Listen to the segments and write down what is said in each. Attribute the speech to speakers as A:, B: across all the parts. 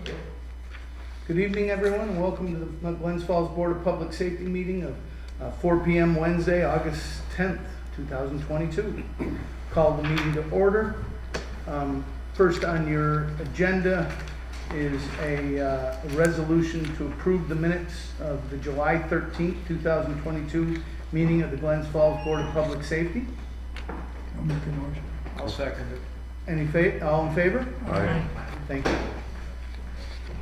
A: Good evening, everyone, and welcome to the Glens Falls Board of Public Safety meeting of 4 p.m. Wednesday, August 10th, 2022. Call the meeting to order. First on your agenda is a resolution to approve the minutes of the July 13th, 2022 meeting of the Glens Falls Board of Public Safety.
B: I'll make a motion.
C: I'll second it.
A: All in favor?
B: Aye.
A: Thank you.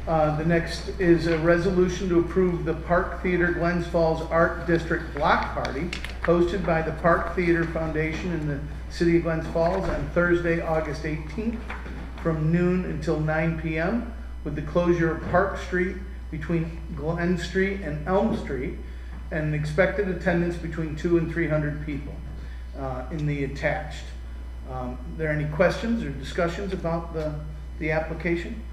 A: The next is a resolution to approve the Park Theater Glens Falls Art District Block Party hosted by the Park Theater Foundation in the City of Glens Falls on Thursday, August 18th from noon until 9 p.m. with the closure of Park Street between Glen Street and Elm Street and an expected attendance between 200 and 300 people in the attached. Are there any questions or discussions about the application?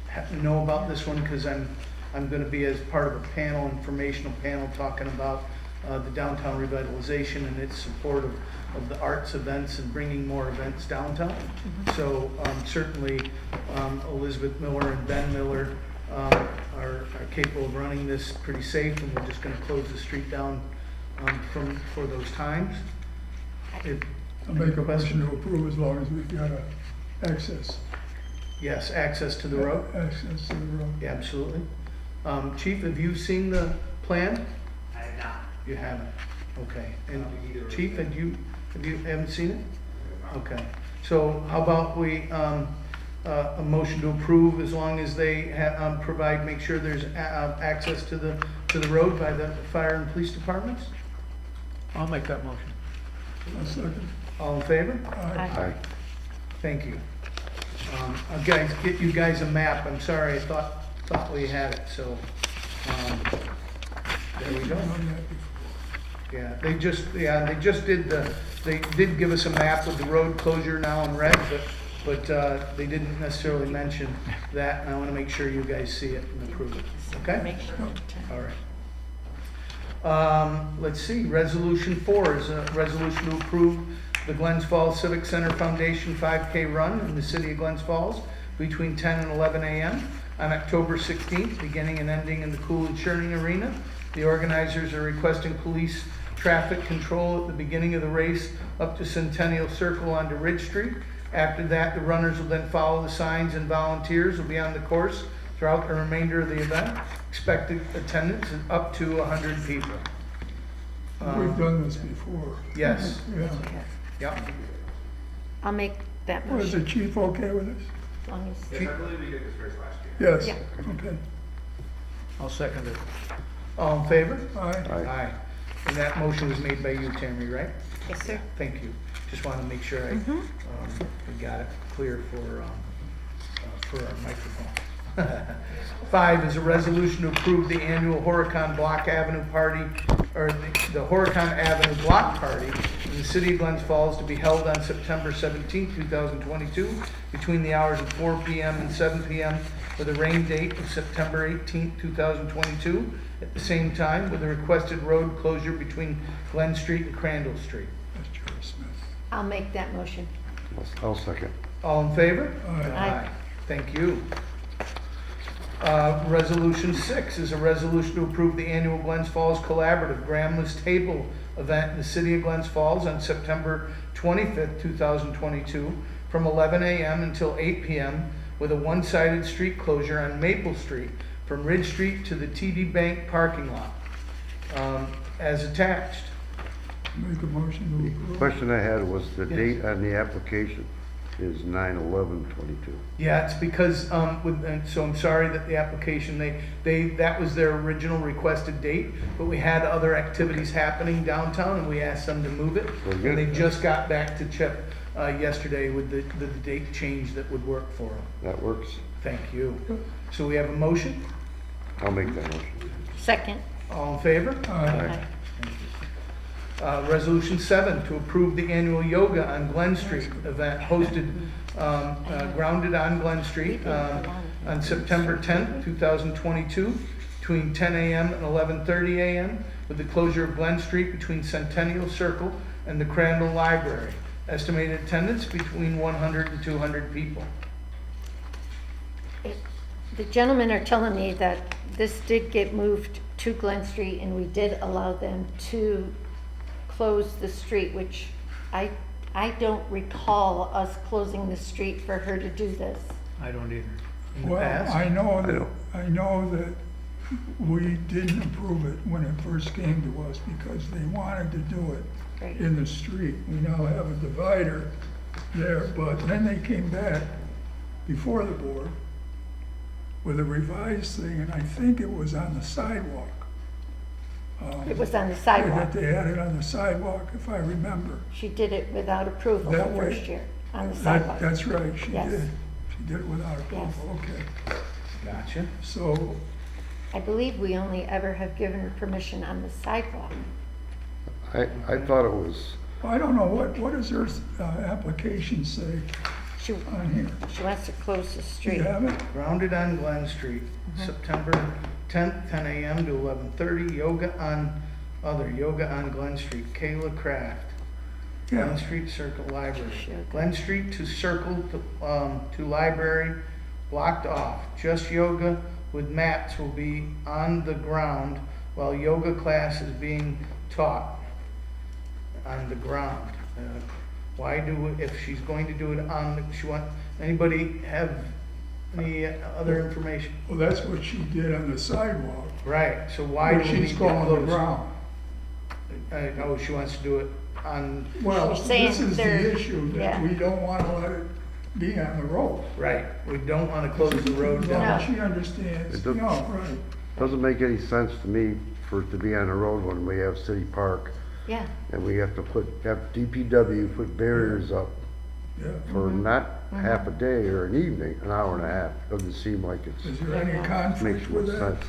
A: Have to know about this one because I'm going to be as part of a panel, informational panel, talking about the downtown revitalization and its support of the arts events and bringing more events downtown. So certainly Elizabeth Miller and Ben Miller are capable of running this pretty safe, and we're just going to close the street down for those times.
B: I'll make a motion to approve as long as we've got access.
A: Yes, access to the road.
B: Access to the road.
A: Yeah, absolutely. Chief, have you seen the plan?
D: I have not.
A: You haven't. Okay. And Chief, haven't seen it? Okay. So how about we a motion to approve as long as they make sure there's access to the road by the fire and police departments?
C: I'll make that motion.
B: I'll second.
A: All in favor?
B: Aye.
A: Thank you. I'll get you guys a map. I'm sorry, I thought we had it, so there we go. Yeah, they did give us a map with the road closure now in red, but they didn't necessarily mention that, and I want to make sure you guys see it and approve it. Okay? All right. Let's see. Resolution 4 is a resolution to approve the Glens Falls Civic Center Foundation 5K run in the city of Glens Falls between 10 and 11 a.m. on October 16th, beginning and ending in the Coolidge Churning Arena. The organizers are requesting police traffic control at the beginning of the race up to Centennial Circle onto Ridge Street. After that, the runners will then follow the signs, and volunteers will be on the course throughout the remainder of the event. Expected attendance is up to 100 people.
B: We've done this before.
A: Yes.
B: Yeah.
A: Yep.
E: I'll make that
B: Was the
E: motion.
B: chief okay with this?
E: As long as,
D: Yes, I believe we did this race last year.
B: Yes.
E: Yeah.
B: Okay.
C: I'll second it.
A: All in favor?
B: Aye.
A: Aye. And that motion was made by you, Tammy, right?
E: yes, sir.
A: Thank you. Just want to make sure we got it clear for our microphone. 5 is a resolution to approve the annual Horicon Block Avenue party, or the Horicon Avenue Block Party in the city of Glens Falls to be held on September 17, 2022, between the hours of 4 p.m. and 7 p.m. with a rain date of September 18, 2022, at the same time with a requested road closure between Glen Street and Crandall Street.
B: That's George Smith.
E: I'll make that motion.
F: I'll second.
A: All in favor?
B: Aye.
E: Aye.
A: Thank you. Resolution 6 is a resolution to approve the annual Glens Falls Collaborative Grandma's Table event in the city of Glens Falls on September 25th, 2022 from 11 a.m. until 8 p.m. with a one-sided street closure on Maple Street from Ridge Street to the TD Bank parking lot as attached.
B: Make a motion to
F: The
B: approve.
F: question I had was the
A: Yes.
F: date on the application is 9/11/22.
A: Yeah, it's because, and so I'm sorry that the application, that was their original requested date, but we had other activities happening downtown and we asked them to move it.
F: Very
A: And
F: good.
A: they just got back to Chip yesterday with the date change that would work for them.
F: That works.
A: Thank you. So we have a motion.
F: I'll make that motion.
E: Second.
A: All in favor?
B: Aye.
A: Resolution 7 to approve the annual yoga on Glen Street event hosted, grounded on Glen Street on September 10th, 2022 between 10 a.m. and 11:30 a.m. with the closure of Glen Street between Centennial Circle and the Crandall Library. Estimated attendance between 100 and 200 people.
E: The gentlemen are telling me that this did get moved to Glen Street, and we did allow them to close the street, which I don't recall us closing the street for her to do this.
C: I don't either.
A: In the
B: Well,
A: past?
B: I know
F: don't.
B: that we didn't approve it when it first came to us because they wanted to do it
E: Right.
B: in the street. We now have a divider there, but then they came back before the board with a revised thing, and I think it was on the sidewalk.
E: It was on the
B: That
E: sidewalk.
B: they had it on the sidewalk, if I remember.
E: She did it without approval the
B: That way.
E: first year, on the
B: That,
E: sidewalk.
B: that's right, she
E: Yes.
B: did. She did it without approval, okay.
A: Gotcha.
B: So,
E: I believe we only ever have given her permission on the sidewalk.
F: I thought it was,
B: I don't know, what does her application say
E: She,
B: on here?
E: she wants to close the
B: Do
E: street.
B: you have it?
A: Grounded on Glen Street, September 10th, 10 a.m. to 11:30. Yoga on Glen Street. Kayla Craft.
B: Yeah.
A: Glen Street Circle Library.
E: Yoga.
A: Glen Street to Circle to Library blocked off. Just yoga with mats will be on the ground while yoga class is being taught on the ground. Why do, if she's going to do it on, anybody have any other information?
B: Well, that's what she did on the sidewalk.
A: Right, so why
B: But
A: do we need
B: she's
A: to
B: going the
A: close?
B: ground.
A: Oh, she wants to do it on,
B: Well,
E: She's saying
B: this is
E: there-
B: the issue,
E: yeah.
B: that we don't wanna let it be on the road.
A: right, we don't want to close the road
B: Well,
A: down.
B: she understands,
F: It does-
B: no, right.
F: doesn't make any sense to me for it to be on the road when we have City Park
E: Yeah,
F: and we have to have DPW put barriers up
B: Yeah.
F: for not half a day or an evening, an hour and a half. Doesn't seem like
B: Is
F: it
B: there any
F: makes
B: conflict with
F: much
B: that?
F: sense.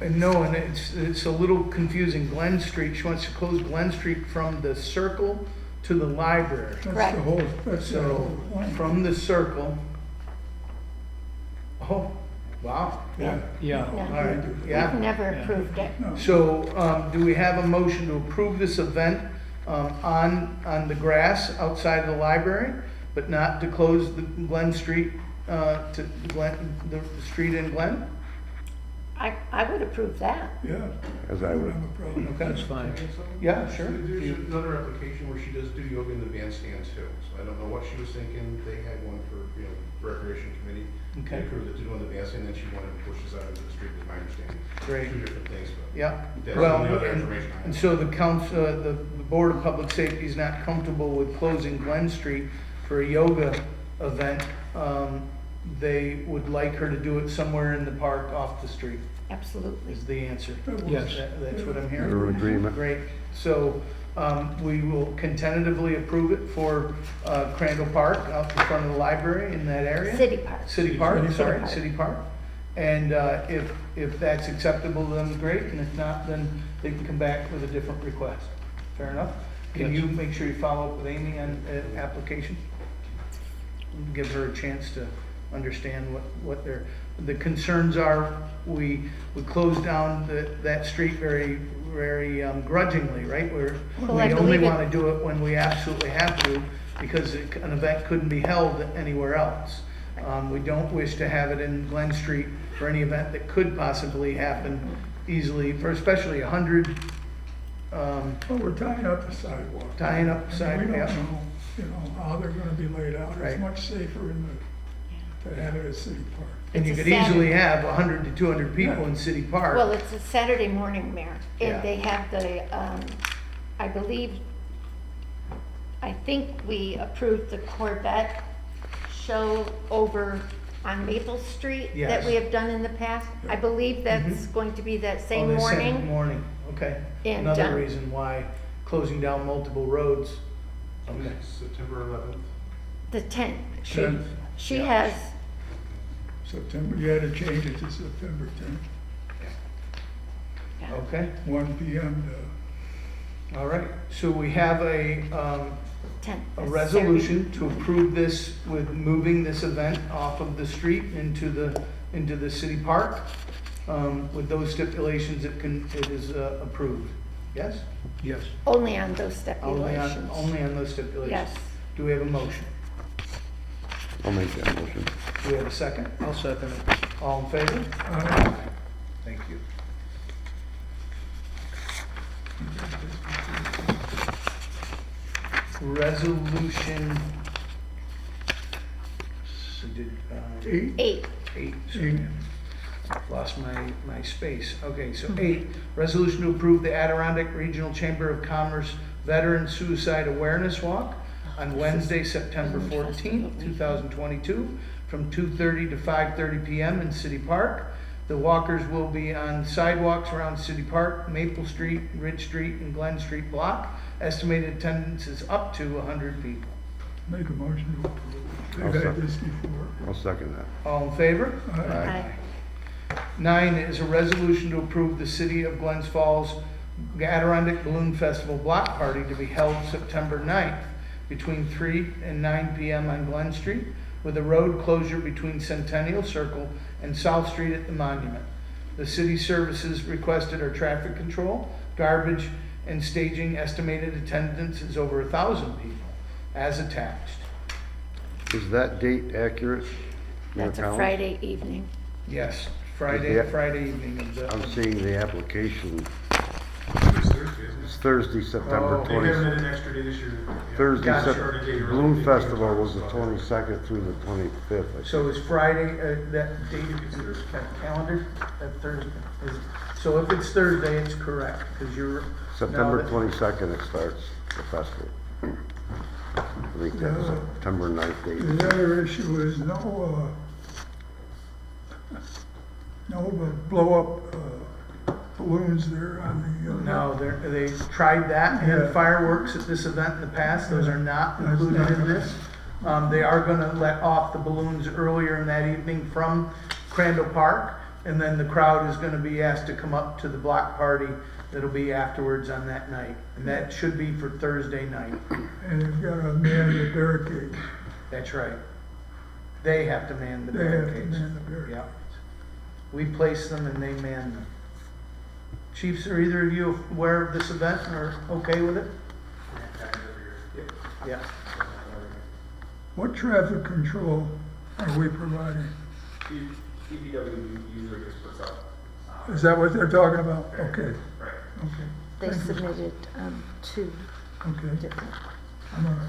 A: And no, and it's a little confusing. Glen Street, she wants to close Glen Street from the circle to the library.
B: That's the
E: Correct.
B: whole, that's the
A: So,
B: whole point.
A: from the circle, oh, wow.
B: Yeah.
C: Yeah.
A: All
E: yeah.
A: right,
E: We've
A: yeah.
E: never
C: Yeah.
E: approved it.
B: No.
A: So, do we have a motion to approve this event, on the grass outside of the library, but not to close the Glen Street, to Glen, the street in Glen?
E: I would approve that.
B: Yeah.
F: As I would.
B: don't have a problem.
A: Okay.
C: That's fine.
A: Yeah, sure.
D: There's another application where she does do yoga in the bandstand too, so I don't know what she was thinking, they had one for, recreation committee.
A: Okay.
D: They approved it to do on the bandstand, then she wanted to push this out into the street, is my understanding.
A: Great.
D: Two different things, but.
A: Yeah,
D: That's
A: well,
D: the only other
A: and
D: information I have.
A: and so the council, the Board of Public Safety is not comfortable with closing Glen Street for a yoga event. They would like her to do it somewhere in the park off the street,
E: Absolutely.
A: is the answer.
C: Yes.
A: That's what I'm hearing.
F: You're in agreement?
A: Great, so, we will tentatively approve it for, Crandall Park out in front of the library in that area.
E: City Park.
A: City Park,
B: City
A: sorry,
E: Park.
A: City Park. And if that's acceptable, then great, and if not, then they can come back with a different request. Fair enough? Can
C: Yes.
A: you make sure you follow up with Amy on application? Give her a chance to understand what the concerns are. We closed down that street very grudgingly, right?
E: Well,
A: We
E: I
A: only
E: believe it-
A: want to do it when we absolutely have to, because an event couldn't be held anywhere else. We don't wish to have it in Glen Street for any event that could possibly happen easily, for especially 100,
B: But we're tying up the sidewalk.
A: tying up
B: We
A: side,
B: don't
A: yeah.
B: know, how they're gonna be laid out.
A: Right.
B: It's much safer to have it at City Park.
A: And you
E: It's a
A: could easily
E: Saturday.
A: have 100 to 200 people
B: Yeah.
A: in City Park.
E: Well, it's a Saturday morning, Mayor,
A: Yeah.
E: and they have I believe, I think we approved the Corvette show over on Maple Street that
A: Yes.
E: we have done in the past. I believe that's going to be that
A: Oh,
E: same
A: the same
E: morning.
A: morning, okay.
E: And,
A: Another reason why closing down multiple roads. Okay.
D: September 11th.
E: The 10th.
B: Tenth.
E: She
A: Yeah.
E: has,
B: September, you had to change it to September 10th,
E: yeah.
A: Okay,
B: 1 PM
A: all right. So we have a
E: 10th.
A: a
E: that's
A: resolution to approve this with moving this event off of the street into the city park. With those stipulations, it is approved. Yes?
C: Yes.
E: Only on those
A: Only
E: stipulations.
A: on those stipulations.
E: Yes.
A: Do we have a motion?
F: I'll make that motion.
A: Do we have a second?
C: I'll second it.
A: All in favor?
B: Aye.
A: Thank you. Resolution. So did,
B: 8?
E: 8.
A: sorry. Lost my space. Okay, so 8, resolution to approve the Adirondack Regional Chamber of Commerce Veteran Suicide Awareness Walk on Wednesday, September 14th, 2022, from 2:30 to 5:30 p.m. in City Park. The walkers will be on sidewalks around City Park, Maple Street, Ridge Street, and Glen Street block. Estimated attendance is up to 100 people.
B: Make a motion to approve.
F: I'll
B: We've had
F: second.
B: this before.
F: I'll second that.
A: All in favor?
B: Aye.
A: 9 is a resolution to approve the City of Glens Falls Adirondack Balloon Festival Block Party to be held September 9th between 3 and 9 p.m. on Glen Street, with a road closure between Centennial Circle and South Street at the Monument. The city services requested are traffic control, garbage, and staging. Estimated attendance is over 1,000 people, as attached.
F: Is that date accurate? Mayor
E: That's a
F: Collins?
E: Friday evening.
A: Yes,
F: Yeah.
A: Friday evening of the.
F: I'm seeing the application.
D: It's Thursday, isn't it?
F: It's Thursday, September
A: Oh,
D: They haven't
F: 20th.
D: had an extra day this year. Yeah.
F: Thursday,
A: Gotcha.
F: Balloon Festival was the 22nd through the 25th. I
A: So
F: think.
A: is Friday, that date, that calendar, that Thursday? So if it's Thursday, it's correct, because you're.
F: September
A: now that-
F: 22nd it starts, the festival. I think that's
B: Yeah.
F: September 9th date.
B: The other issue is no blow up balloons there on the.
A: No, they tried that and
B: Yeah.
A: fireworks at this event in the past, those are not
B: That's
A: included
B: not
A: in
B: gonna-
A: this. They are gonna let off the balloons earlier in that evening from Crandall Park, and then the crowd is gonna be asked to come up to the block party that'll be afterwards on that night. And that should be for Thursday night,
B: And they've got to man the barricades.
A: that's right. They have to man the
B: They have to
A: barricades.
B: man the barricades.
A: Yeah. We place them and they man them. Chiefs, are either of you aware of this event or okay with it? Yeah.
B: What traffic control are we providing?
G: DPW usually just puts up.
B: Is that what they're talking about? Okay,
G: Right.
B: okay.
E: They
B: Thank you.
E: submitted 2
B: Okay,
E: different.
B: I'm all right.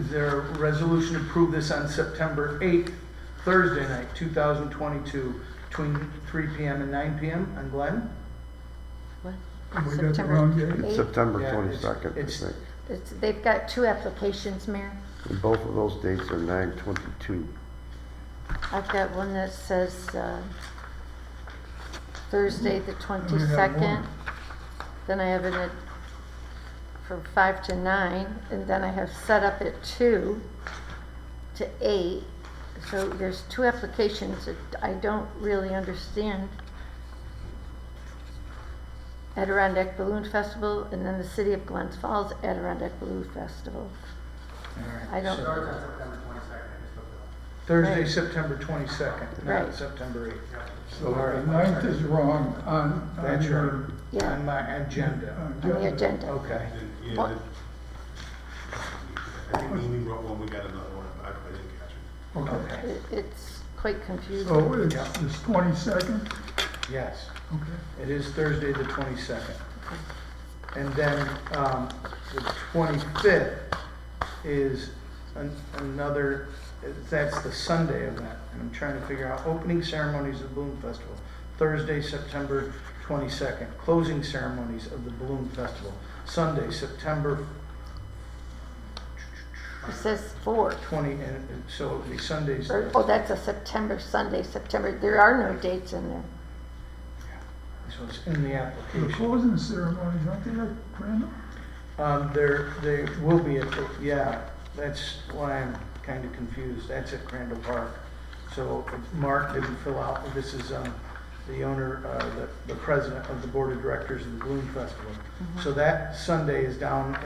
A: Is there a resolution to approve this on September 8th, Thursday night, 2022, between 3 p.m. and 9 p.m. on Glen?
E: What?
B: We got the
E: September
B: wrong date.
F: It's
E: 8th?
F: September
A: Yeah,
F: 22nd, I
A: it's-
F: think.
E: They've got 2 applications, Mayor.
F: And both of those dates are 9/22.
E: I've got one that says Thursday, the
B: one.
E: 22nd. Then I have it at from 5 to 9, and then I have set up at 2 to 8. So there's 2 applications that I don't really understand. Adirondack Balloon Festival, and then the City of Glens Falls Adirondack Balloon Festival. I don't,
G: Starts on September 22nd, I just looked it up.
A: Thursday,
E: Right.
A: September 22nd, not
E: Right.
A: September 8th.
B: So the 9th is wrong on
A: That's
B: your.
A: right.
E: yeah,
A: On my agenda.
E: on the agenda.
A: Okay.
D: Yeah,
E: What?
D: I think when we wrote one, we got another one, I didn't catch it.
B: Okay,
E: It's quite confusing.
B: so it's this 22nd?
A: Yes.
B: Okay.
A: It is Thursday, the 22nd. And then the 25th is another, that's the Sunday event. And I'm trying to figure out opening ceremonies of the Balloon Festival, Thursday, September 22nd. Closing ceremonies of the Balloon Festival, Sunday, September
E: It says 4.
A: 20, and so it would be Sundays.
E: Oh, that's a Sunday, September. There are no dates in there.
A: So it's in the
B: The
A: application.
B: closing ceremonies, aren't they at Crandall?
A: They will be at, yeah, that's why I'm kind of confused. That's at Crandall Park. So Mark didn't fill out, this is the owner, the president of the board of directors of the Balloon Festival. So that Sunday is down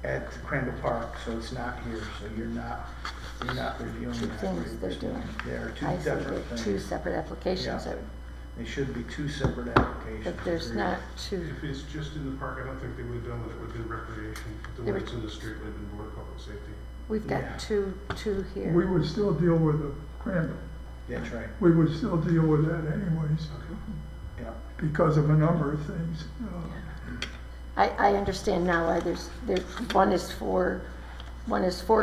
A: at Crandall Park, so it's not here, so you're not reviewing
E: 2
A: that.
E: things they're doing.
A: There are 2
E: I see
A: separate
E: there are 2
A: things.
E: separate applications,
A: Yeah.
E: there,
A: They should be 2 separate applications.
E: but there's not 2.
D: If it's just in the park, I don't think they would have done what it would have been recreation. The
E: They
D: one
E: were-
D: that's in the street would have been Board of Public Safety.
E: We've
A: Yeah.
E: got two
B: We
E: here.
B: would still deal with the Crandall.
A: That's right,
B: We would still deal with that anyways,
A: yeah.
B: because of a number of things.
E: I understand now why there's, one is for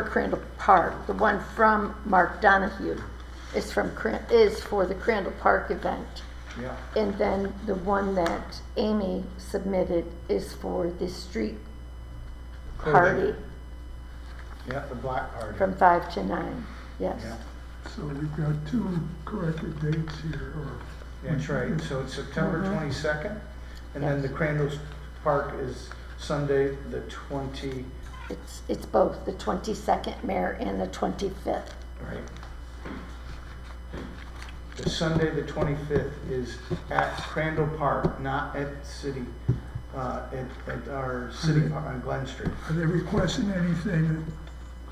E: Crandall Park. The one from Mark Donahue is for the Crandall Park event.
A: Yeah,
E: And then the one that Amy submitted is for the street party
A: yeah, the block party.
E: from 5 to 9, yes.
A: Yeah,
B: So we've got two corrected dates here, or.
A: that's right, so it's September 22nd, and then the Crandall Park is Sunday, the 20,
E: It's both, the 22nd, Mayor, and the 25th.
A: right. The Sunday, the 25th is at Crandall Park, not at city, at our city park on Glen Street.
B: Are they requesting anything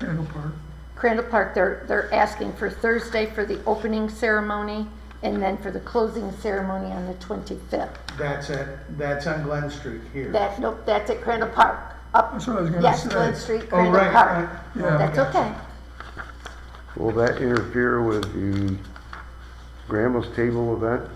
B: at Crandall Park?
E: Crandall Park, they're asking for Thursday for the opening ceremony, and then for the closing ceremony on the 25th.
A: That's on Glen Street here.
E: Nope, that's at Crandall Park. Up,
B: That's what I was gonna
E: yes,
B: say.
E: Glen Street,
A: Oh,
E: Crandall
A: right,
E: Park.
B: Yeah.
E: That's okay.
F: Will that interfere with the Grandma's Table event?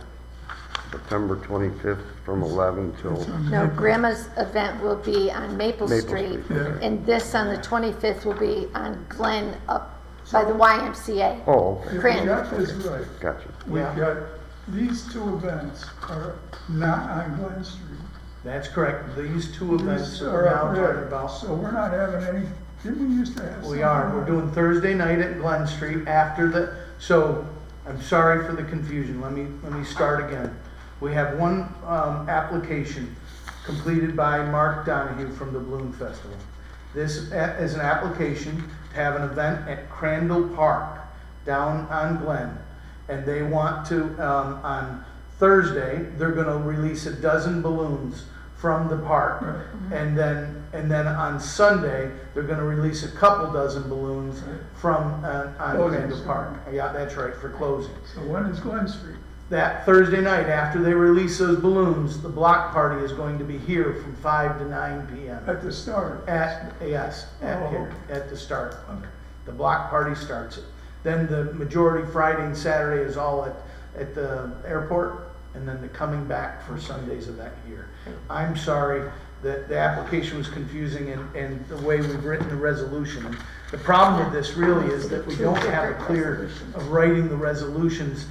F: September 25th from 11 till,
B: It's on
E: No,
B: Maple.
E: Grandma's event will be on Maple
F: Maple
E: Street,
F: Street,
B: okay.
E: and this on the 25th will be on Glen up by the YMCA.
F: oh, okay,
B: If we
E: Crandall.
B: got this right,
F: gotcha.
B: we've
A: Yeah.
B: got, these two events are not on Glen Street.
A: That's correct. These two events
B: These
A: that we're
B: are
A: now
B: up
A: talking
B: there.
A: about.
B: So we're not having any, didn't we used to have?
A: We are, we're doing Thursday night at Glen Street after the, so, I'm sorry for the confusion, let me start again. We have one, application completed by Mark Donahue from the Balloon Festival. This is an application to have an event at Crandall Park down on Glen. And they want to, on Thursday, they're gonna release a dozen balloons from the park.
B: Right.
A: And then on Sunday, they're gonna release a couple dozen balloons from, on
B: Closing
A: Crandall Park. Yeah, that's right, for closing.
B: So when is Glen Street?
A: That Thursday night, after they release those balloons, the block party is going to be here from 5 to 9 p.m.
B: At the start?
A: Yes, at
B: Oh.
A: here, at the start.
B: Okay.
A: The block party starts it. Then the majority Friday and Saturday is all at the airport, and then the coming back for Sunday's event here. I'm sorry that the application was confusing and the way we've written the resolution. And the problem with this really is that we don't have a clear of writing the resolutions.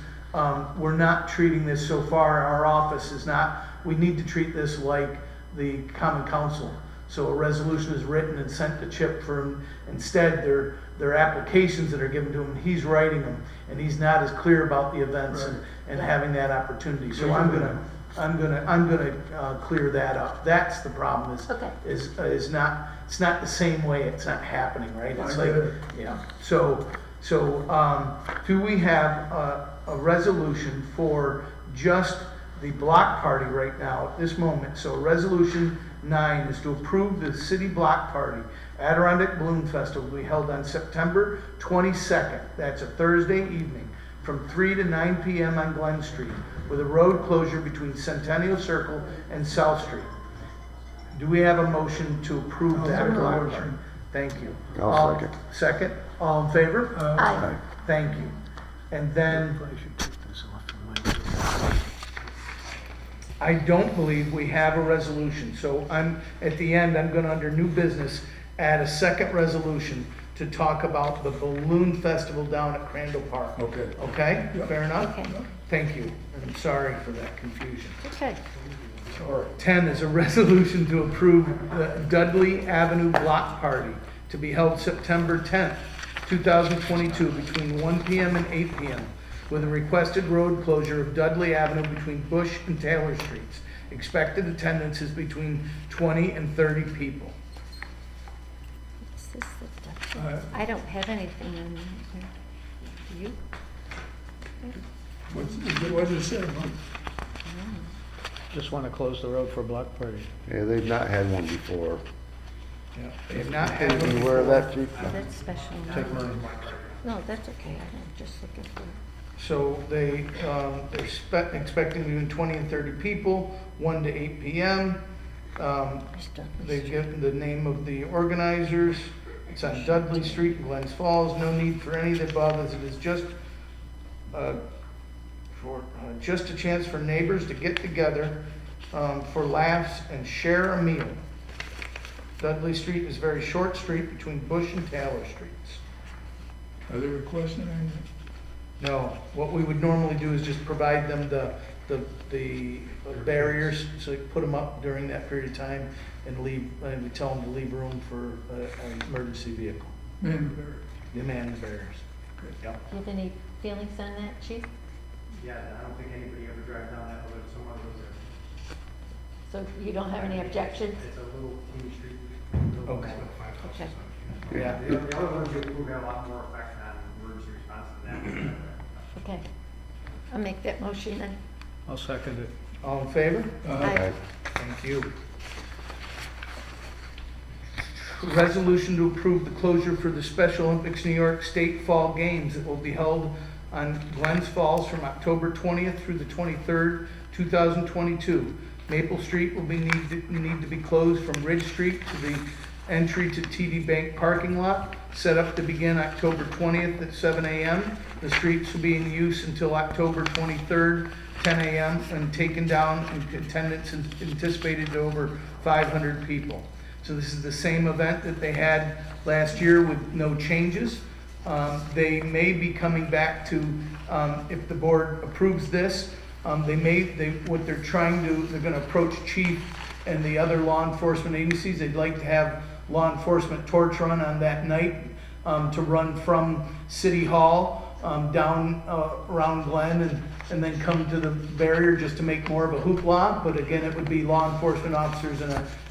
A: We're not treating this so far, our office is not, we need to treat this like the common council. So a resolution is written and sent to Chip for, instead, they're applications that are given to him, he's writing them, and he's not as clear about the events and having that opportunity. So I'm gonna clear that up. That's the problem,
E: Okay.
A: is not, it's not the same way, it's not happening, right? It's
B: I
A: like,
B: get it.
A: yeah, so, do we have a resolution for just the block party right now at this moment? So resolution 9 is to approve the city block party, Adirondack Balloon Festival, will be held on September 22nd. That's a Thursday evening, from 3 to 9 p.m. on Glen Street, with a road closure between Centennial Circle and South Street. Do we have a motion to approve
B: I'll
A: that
B: make a
A: block
B: motion.
A: party? Thank you.
F: I'll second.
A: Second, all in favor?
E: Aye.
A: Thank you. And then, I don't believe we have a resolution, so at the end, I'm gonna, under new business, add a second resolution to talk about the balloon festival down at Crandall Park.
B: Okay.
A: Okay,
B: Yeah.
A: fair enough?
E: Okay.
A: Thank you, and sorry for that confusion.
E: Okay.
A: 10 is a resolution to approve the Dudley Avenue Block Party to be held September 10th, 2022, between 1 p.m. and 8 p.m., with a requested road closure of Dudley Avenue between Bush and Taylor Streets. Expected attendance is between 20 and 30 people.
E: Is this the Dutch? I don't have anything on there. Do you?
B: What does it say, Mike?
C: Just want to close the road for a block party.
F: Yeah, they've not had one before.
A: Yeah, they have not had
F: Are you
A: one.
F: aware of that, Chief?
E: That's special.
C: Take mine.
E: No, that's okay. I'm just looking for.
A: So they're expecting between 20 and 30 people, 1 to 8 p.m. They've given the name of the organizers, It's on Dudley Street in Glens Falls. No need for any of the above, as it is just just a chance for neighbors to get together for laughs and share a meal. Dudley Street is a very short street between Bush and Taylor Streets.
B: Are they requesting anything?
A: No, what we would normally do is just provide them the barriers, so they put them up during that period of time and leave, and we tell them to leave room for an emergency vehicle.
B: Man, they're-
A: The man the barriers. Yep.
E: Do you have any feelings on that, chief?
G: Yeah, I don't think anybody ever drives down that road, someone lives there.
E: So you don't have any objections?
G: It's a little teeny street.
A: Okay.
E: Okay.
A: Yeah.
G: The other ones, we've got a lot more effect on emergency response than that.
E: Okay. I'll make that motion then.
C: I'll second it.
A: All in favor?
E: Aye.
A: Thank you. Resolution to approve the closure for the Special Olympics New York State Fall Games that will be held on Glens Falls from October 20th through the 23rd, 2022. Maple Street will need to be closed from Ridge Street to the entry to TD Bank parking lot, set up to begin October 20th at 7 a.m. The streets will be in use until October 23rd, 10 a.m. and taken down, and attendance is anticipated to over 500 people. So this is the same event that they had last year with no changes. They may be coming back to, if the board approves this, what they're trying to, they're gonna approach chief and the other law enforcement agencies. They'd like to have law enforcement torch run on that night, to run from City Hall, down, around Glen and then come to the barrier just to make more of a hoopla. But again, it would be law enforcement officers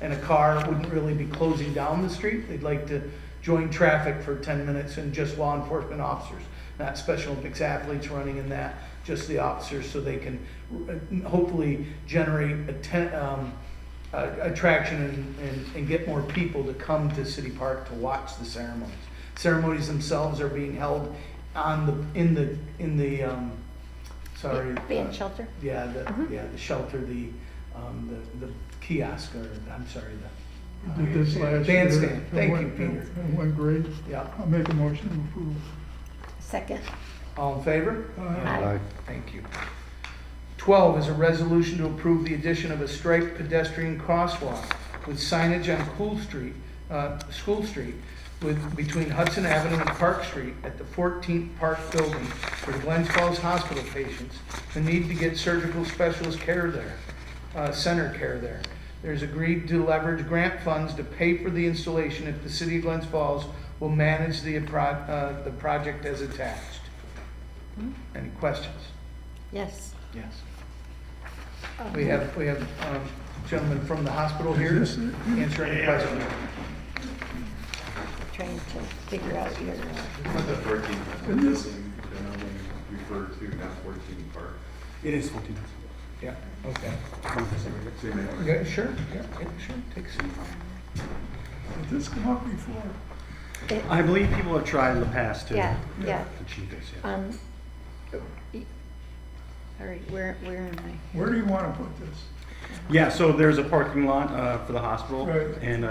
A: in a car. It wouldn't really be closing down the street. They'd like to join traffic for 10 minutes and just law enforcement officers, not Special Olympics athletes running in that, just the officers, so they can hopefully generate attraction and get more people to come to City Park to watch the ceremonies. Ceremonies themselves are being held in the
E: Band shelter?
A: Yeah, the shelter, the kiosk, or I'm sorry,
B: We did this last year.
A: bandstand.
B: It
A: Thank you,
B: went-
A: Peter.
B: It went great.
A: Yeah.
B: I'll make a motion to approve.
E: Second.
A: All in favor?
E: Aye.
A: Thank you. 12 is a resolution to approve the addition of a striped pedestrian crosswalk with signage on School Street between Hudson Avenue and Park Street at the 14th Park Building for the Glens Falls Hospital patients who need to get surgical specialist care there, center care there. There's agreed to leverage grant funds to pay for the installation if the city of Glens Falls will manage the project as attached. Any questions?
E: Yes.
A: Yes. We have gentlemen from the hospital here
B: Is
A: to
B: this
A: answer any questions.
E: Trying to figure out your,
H: The 14th
B: And this-
H: building, generally referred to as 14 Park.
I: It is 14.
A: Yeah, okay.
H: Same name.
A: Yeah, sure, yeah, sure, take a seat.
B: Did this come up before?
I: I believe people have tried in the past to
E: yeah.
I: achieve this. Yeah.
E: All right, where am I?
B: Where do you want to put this?
I: Yeah, so there's a parking lot for the hospital,
B: Right.
I: and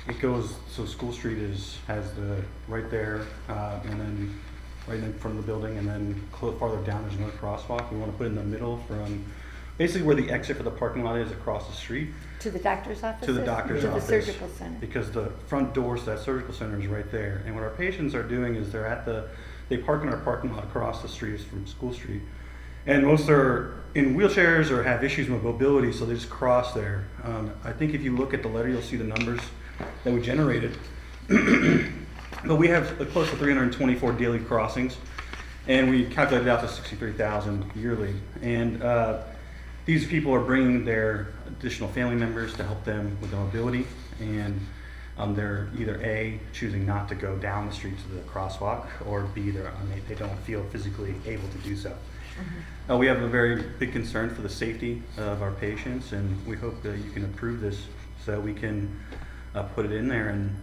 I: it goes, so School Street has the, right there, and then right in front of the building, and then farther down there's another crosswalk. We want to put it in the middle from, basically where the exit for the parking lot is across the street,
E: To the doctor's office?
I: to the doctor's office.
E: To the surgical center?
I: Because the front doors to that surgical center is right there. And what our patients are doing is they park in our parking lot across the street from School Street. And most are in wheelchairs or have issues with mobility, so they just cross there. I think if you look at the letter, you'll see the numbers that we generated. But we have close to 324 daily crossings, and we calculated out to 63,000 yearly. And these people are bringing their additional family members to help them with their mobility, and they're either A, choosing not to go down the street to the crosswalk, or B, they don't feel physically able to do so. We have a very big concern for the safety of our patients, and we hope that you can approve this so that we can put it in there and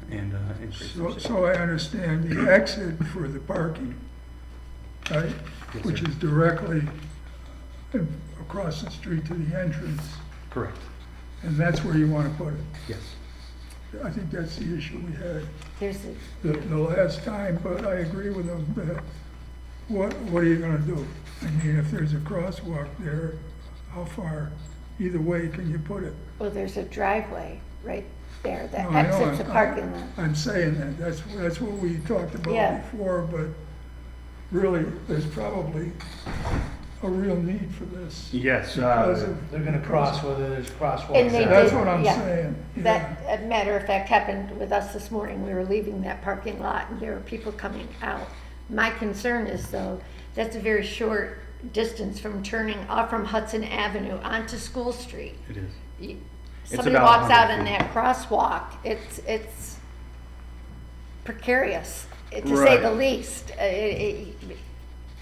I: increase their safety.
B: So I understand the exit for the parking, right?
I: Yes,
B: Which
I: sir.
B: is directly across the street to the entrance,
I: Correct.
B: and that's where you want to put it.
I: Yes.
B: I think that's the issue we had
E: There's a,
B: the last time, but I agree with them that what are you gonna do? I mean, if there's a crosswalk there, how far, either way can you put it?
E: well, there's a driveway right there that
B: No, I know,
E: exits the parking lot.
B: I'm saying that, that's what we talked
E: Yeah.
B: about before, but really, there's probably a real need for this.
I: Yes,
B: Because of-
A: They're gonna cross whether there's crosswalks.
E: And they
A: there.
B: That's
E: did,
B: what I'm
E: yeah.
B: saying.
E: That, a matter of fact, happened with us this morning. We were leaving that parking lot and there were people coming out. My concern is though, that's a very short distance from turning off from Hudson Avenue onto School Street.
I: it is.
E: You-
I: It's
E: Somebody
I: about
E: walks out
I: 100
E: in
I: feet.
E: that crosswalk, it's precarious, to say the
I: Right.
E: least.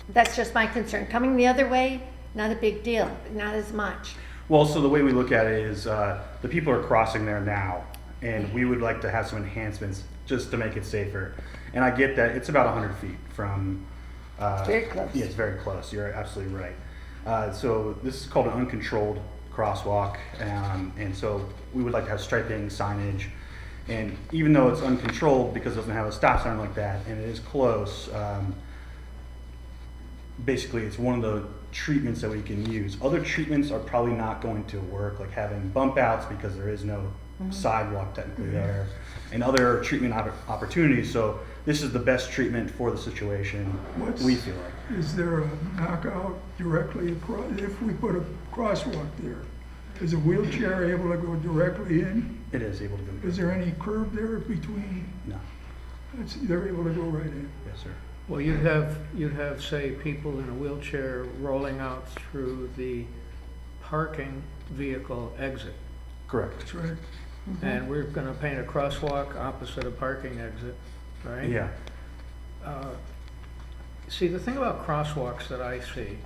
E: That's just my concern. Coming the other way, not a big deal, not as much.
I: Well, so the way we look at it is, the people are crossing there now, and we would like to have some enhancements just to make it safer. And I get that it's about 100 feet from.
E: Very close.
I: Yeah, it's very close. You're absolutely right. So this is called an uncontrolled crosswalk, and so we would like to have striping, signage, and even though it's uncontrolled because it doesn't have a stop sign like that, and it is close. Basically, it's one of the treatments that we can use. Other treatments are probably not going to work, like having bump outs because there is no sidewalk technically there, and other treatment opportunities. So this is the best treatment for the situation, we feel like.
B: Is there a knockout directly across, if we put a crosswalk there? Is a wheelchair able to go directly in?
I: It is able to go.
B: Is there any curb there between,
I: No.
B: they're able to go right in?
I: Yes, sir.
C: Well, you'd have, say, people in a wheelchair rolling out through the parking vehicle exit.
I: Correct.
B: That's right.
C: And we're gonna paint a crosswalk opposite a parking exit, right?
I: Yeah.
C: See, the thing about crosswalks that I see,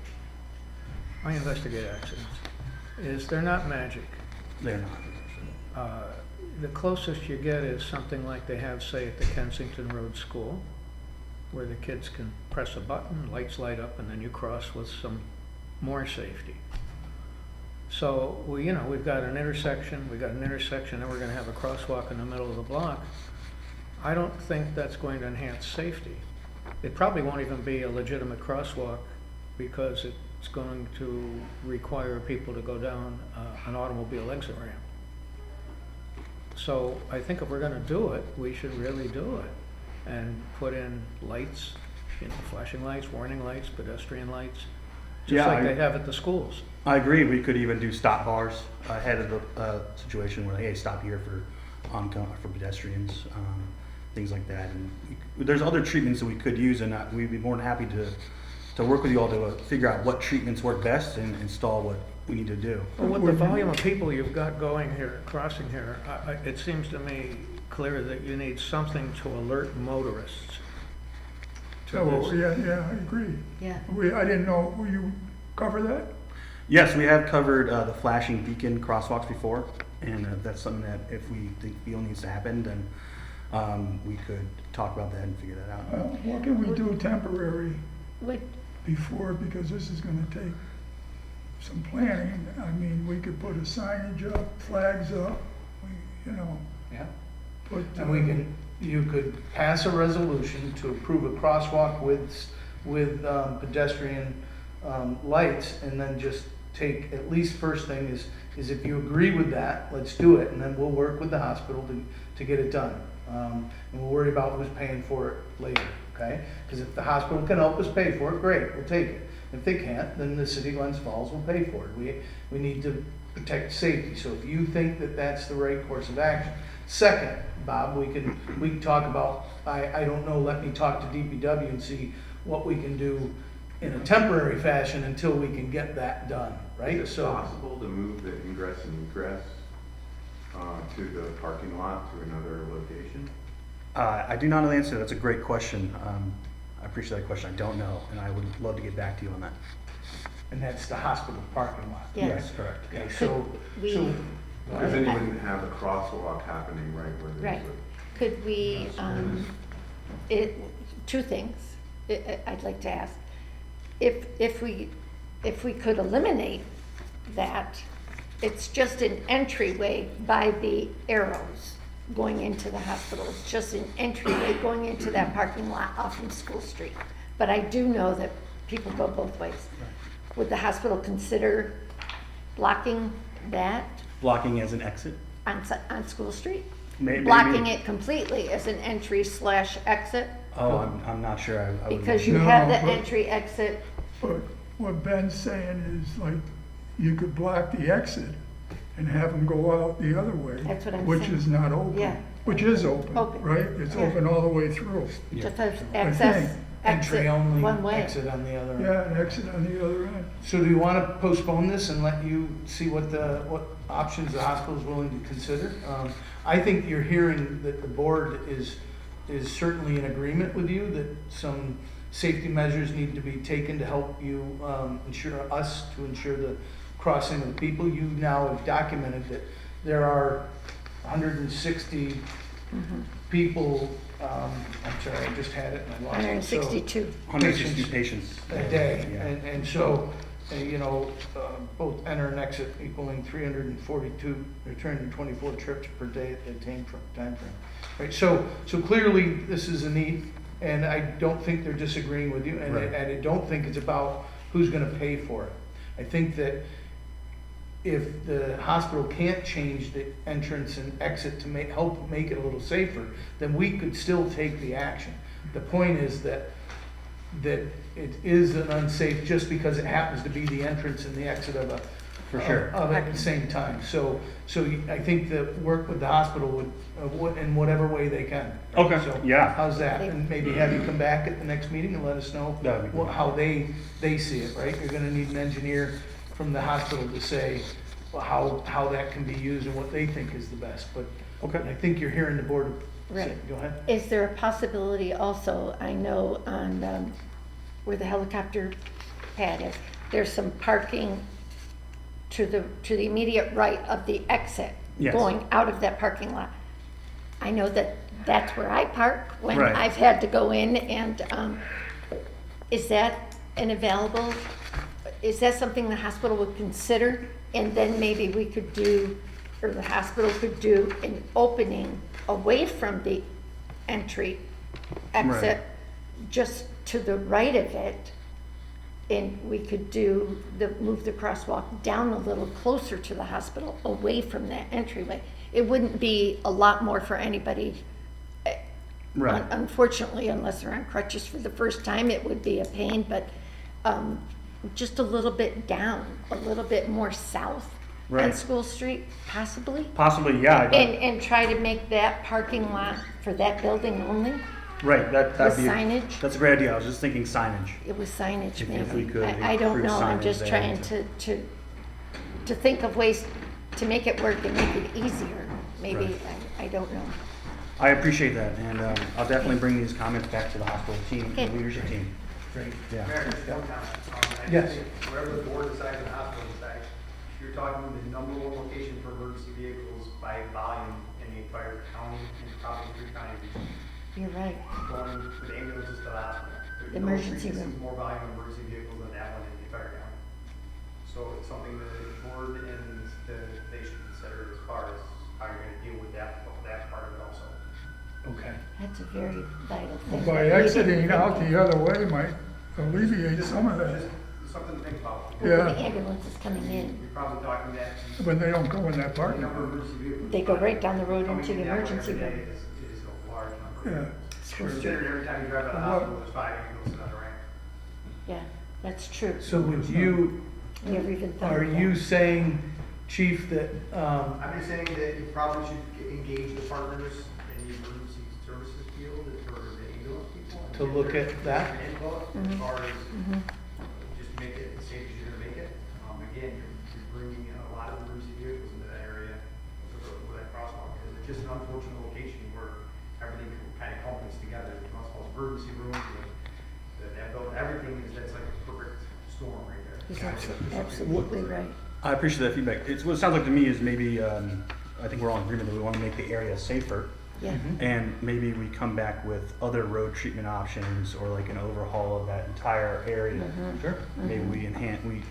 C: I investigate accidents, is they're not magic.
I: They're not.
C: The closest you get is something like they have, say, at the Kensington Road School, where the kids can press a button, lights light up, and then you cross with some more safety. So, we've got an intersection, and we're gonna have a crosswalk in the middle of the block. I don't think that's going to enhance safety. It probably won't even be a legitimate crosswalk because it's going to require people to go down an automobile exit ramp. So I think if we're gonna do it, we should really do it and put in lights, flashing lights, warning lights, pedestrian lights, just
I: Yeah,
C: like they have at the schools.
I: I agree. We could even do stop bars ahead of the situation where, hey, stop here for pedestrians, things like that. And there's other treatments that we could use, and we'd be more than happy to work with you all to figure out what treatments work best and install what we need to do.
C: Well, with the volume of people you've got going here, crossing here, it seems to me clear that you need something to alert motorists to
B: Oh,
C: this.
B: yeah, I agree.
E: Yeah.
B: I didn't know, will you cover that?
I: Yes, we have covered the flashing beacon crosswalks before, and that's something that if we feel needs to happen, then we could talk about that and figure that out.
B: What can we do temporary
E: Would,
B: before, because this is gonna take some planning. I mean, we could put a signage up, flags up,
A: Yeah.
B: put.
A: And you could pass a resolution to approve a crosswalk with pedestrian lights, and then just take, at least first thing is if you agree with that, let's do it, and then we'll work with the hospital to get it done. And we'll worry about who's paying for it later, okay? Because if the hospital can help us pay for it, great, we'll take it. If they can't, then the city of Glens Falls will pay for it. We need to protect safety, so if you think that that's the right course of action. Second, Bob, we can talk about, I don't know, let me talk to DPW and see what we can do in a temporary fashion until we can get that done, right?
H: Is it possible to move the ingress and egress to the parking lot to another location?
I: I do not know the answer. That's a great question. I appreciate that question. I don't know, and I would love to get back to you on that.
A: And that's the hospital parking lot.
E: Yeah.
I: Yes, correct.
A: Okay,
E: we-
A: so,
H: Because then you wouldn't have a crosswalk happening right where
E: right.
H: there's
E: Could we, two things I'd like to ask. If we could eliminate that, it's just an entryway by the arrows. going into the hospital. It's just an entryway going into that parking lot off from School Street. But I do know that people go both ways. Would the hospital consider blocking that
I: Blocking as an exit?
E: on School Street?
I: Maybe.
E: Blocking it completely as an entry/exit?
I: Oh, I'm not sure. I would.
E: Because you
B: No,
E: have the
B: but-
E: entry exit,
B: But what Ben's saying is like, you could block the exit and have them go out the other way.
E: That's what I'm
B: Which
E: saying.
B: is not open.
E: Yeah.
B: Which is open,
E: Open.
B: right? It's
E: Yeah.
B: open all the way through.
E: just have
B: think.
E: access,
A: Entry
E: exit,
A: only,
E: one way.
A: exit on the other end.
B: Yeah, an exit on the other end.
A: So do you want to postpone this and let you see what options the hospital is willing to consider? I think you're hearing that the board is certainly in agreement with you, that some safety measures need to be taken to help you ensure the crossing of the people. You now have documented that there are 160 people, I'm sorry, I just had it and I lost it. So-
E: 162.
I: 160 patients.
A: a day,
I: Yeah.
A: and so, both enter and exit equaling 342, or 324 trips per day at the time frame. Right, so clearly, this is a need, and I don't think they're disagreeing with you, and
I: Right.
A: I don't think it's about who's gonna pay for it. I think that if the hospital can't change the entrance and exit to help make it a little safer, then we could still take the action. The point is that it is an unsafe just because it happens to be the entrance and the exit of
I: For sure.
A: of it at the same time. So I think that work with the hospital would, in whatever way they can.
I: Okay,
A: So
I: yeah.
A: how's that? And maybe have you come back at the next meeting and let us know
I: That'd be good.
A: how they see it, right? You're gonna need an engineer from the hospital to say, well, how that can be used and what they think is the best, but
I: Okay.
A: I think you're hearing the board say,
E: Right.
A: go ahead.
E: Is there a possibility also, I know on where the helicopter pad is, there's some parking to the immediate right of the exit
I: Yes.
E: going out of that parking lot. I know that that's where I park when
I: Right.
E: I've had to go in, and is that is that something the hospital would consider? And then maybe we could do, or the hospital could do an opening away from the entry exit,
I: Right.
E: just to the right of it. And we could move the crosswalk down a little closer to the hospital, away from that entryway. It wouldn't be a lot more for anybody.
I: Right.
E: Unfortunately, unless they're on crutches for the first time, it would be a pain, but just a little bit down, a little bit more south on
I: Right.
E: School Street, possibly.
I: Possibly, yeah.
E: And try to make that parking lot for that building only,
I: Right, that'd
E: with
I: be.
E: signage.
I: That's a great idea. I was just thinking signage.
E: It was signage,
I: If
E: maybe.
I: we could
E: I don't
I: improve
E: know, I'm
I: signage
E: just
I: there
E: trying
I: to-
E: to think of ways to make it work and make it easier. Maybe,
I: Right.
E: I don't know.
I: I appreciate that, and I'll definitely bring these comments back to the hospital team, the
E: Okay.
I: leadership team.
A: Great.
I: Yeah.
G: Mayor, just one comment. I
A: Yes.
G: just think whatever the board decides and the hospital decides, you're talking the number one location for emergency vehicles by volume in the entire county and probably three counties.
E: You're right.
G: Going with ambulances to the hospital. There's no
E: Emergency
G: street that sees
E: room.
G: more volume of emergency vehicles than that one in the entire county. So it's something that the board and they should consider as far as how you're gonna deal with that part of it also.
A: Okay.
E: That's a very vital thing.
B: By
E: that we didn't
B: exiting
E: think
B: out
E: of.
B: the other way might alleviate some of that.
G: Just something to think about.
E: When
B: Yeah.
E: the ambulance is coming in,
G: You're probably talking that
B: When they don't go in that
G: the
B: parking
G: number of
B: lot.
G: emergency vehicles.
E: They go right down the road
G: coming
E: into the
G: in that way
E: emergency
G: every day
E: room.
G: Is a large number.
B: Yeah.
E: School Street.
G: Consider every time you drive by the
B: Well,
G: hospital, there's 5 ambulances on the ramp.
E: Yeah, that's true.
A: So would you,
E: Never even thought
A: are
E: of that.
A: you saying, Chief, that,
G: I'm just saying that you probably should engage the partners in the emergency services field or the ambulance people. and
A: To
G: get
A: look
G: their
A: at that?
G: Input
E: Mhm.
G: as far as
E: Mhm.
G: just make it as safe as you're gonna make it. Again, you're bringing in a lot of emergency vehicles into that area with that crosswalk. It's just an unfortunate location where everything kind of comes together. The hospital's emergency rooms, everything that's like a perfect storm right there.
E: He's absolutely right.
I: I appreciate that feedback. What it sounds like to me is maybe, I think we're all in agreement that we want to make the area safer.
E: Yeah.
I: And maybe we come back with other road treatment options or like an overhaul of that entire area.
E: Mhm.
A: Sure.
I: Maybe we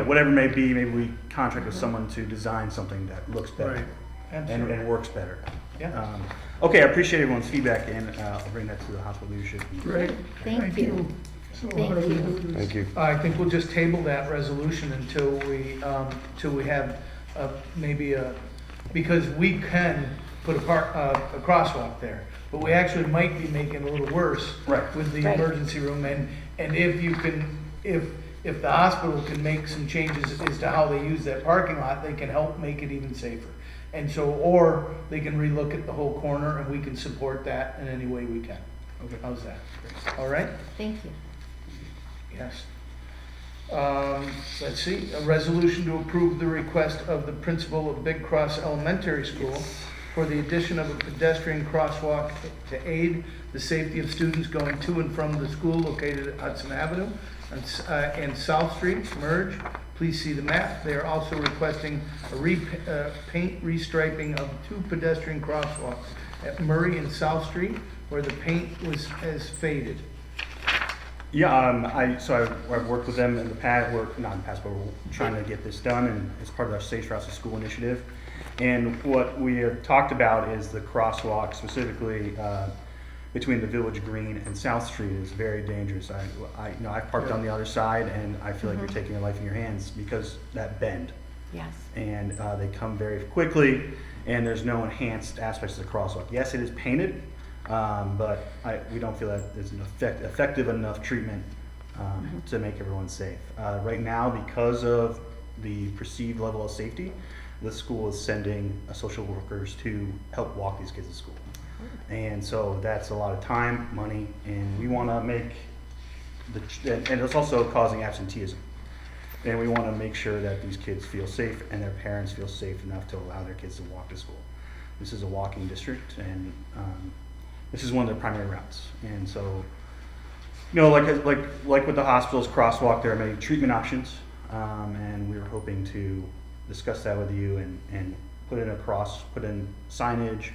I: whatever it may be, maybe we contract with someone to design something that looks better.
C: Right.
A: Absolutely.
I: and works better.
A: Yeah.
I: Okay, I appreciate everyone's feedback, and I'll bring that to the hospital leadership.
B: Great,
E: Thank
B: thank
E: you.
B: you. So
E: Thank
B: how do we
E: you.
B: do this?
F: Thank you.
A: I think we'll just table that resolution until we have maybe because we can put a crosswalk there, but we actually might be making it a little worse
I: Right.
A: with the
E: Right.
A: emergency room, and if you can, if the hospital can make some changes as to how they use that parking lot, they can help make it even safer. And so, or they can relook at the whole corner, and we can support that in any way we can.
I: Okay.
A: How's that? All right?
E: Thank you.
A: Yes. Let's see, a resolution to approve the request of the principal of Big Cross Elementary School for the addition of a pedestrian crosswalk to aid the safety of students going to and from the school located at Hudson Avenue and South Street, merge. Please see the map. They are also requesting a paint restriping of 2 pedestrian crosswalks at Murray and South Street where the paint has faded.
I: Yeah, I've worked with them in the past, not in the past, but we're trying to get this done, and as part of our Safe Routes to School initiative. And what we have talked about is the crosswalk, specifically between the Village Green and South Street, is very dangerous. I've parked on the other side, and I feel like you're taking your life in your hands because that bend.
E: Yes.
I: And they come very quickly, and there's no enhanced aspects of the crosswalk. Yes, it is painted, but we don't feel that it's an effective enough treatment to make everyone safe. Right now, because of the perceived level of safety, the school is sending social workers to help walk these kids to school. And so that's a lot of time, money, and we want to make and it's also causing absenteeism. And we want to make sure that these kids feel safe and their parents feel safe enough to allow their kids to walk to school. This is a walking district, and this is one of their primary routes. And so, like with the hospital's crosswalk, there are many treatment options, and we were hoping to discuss that with you and put in signage,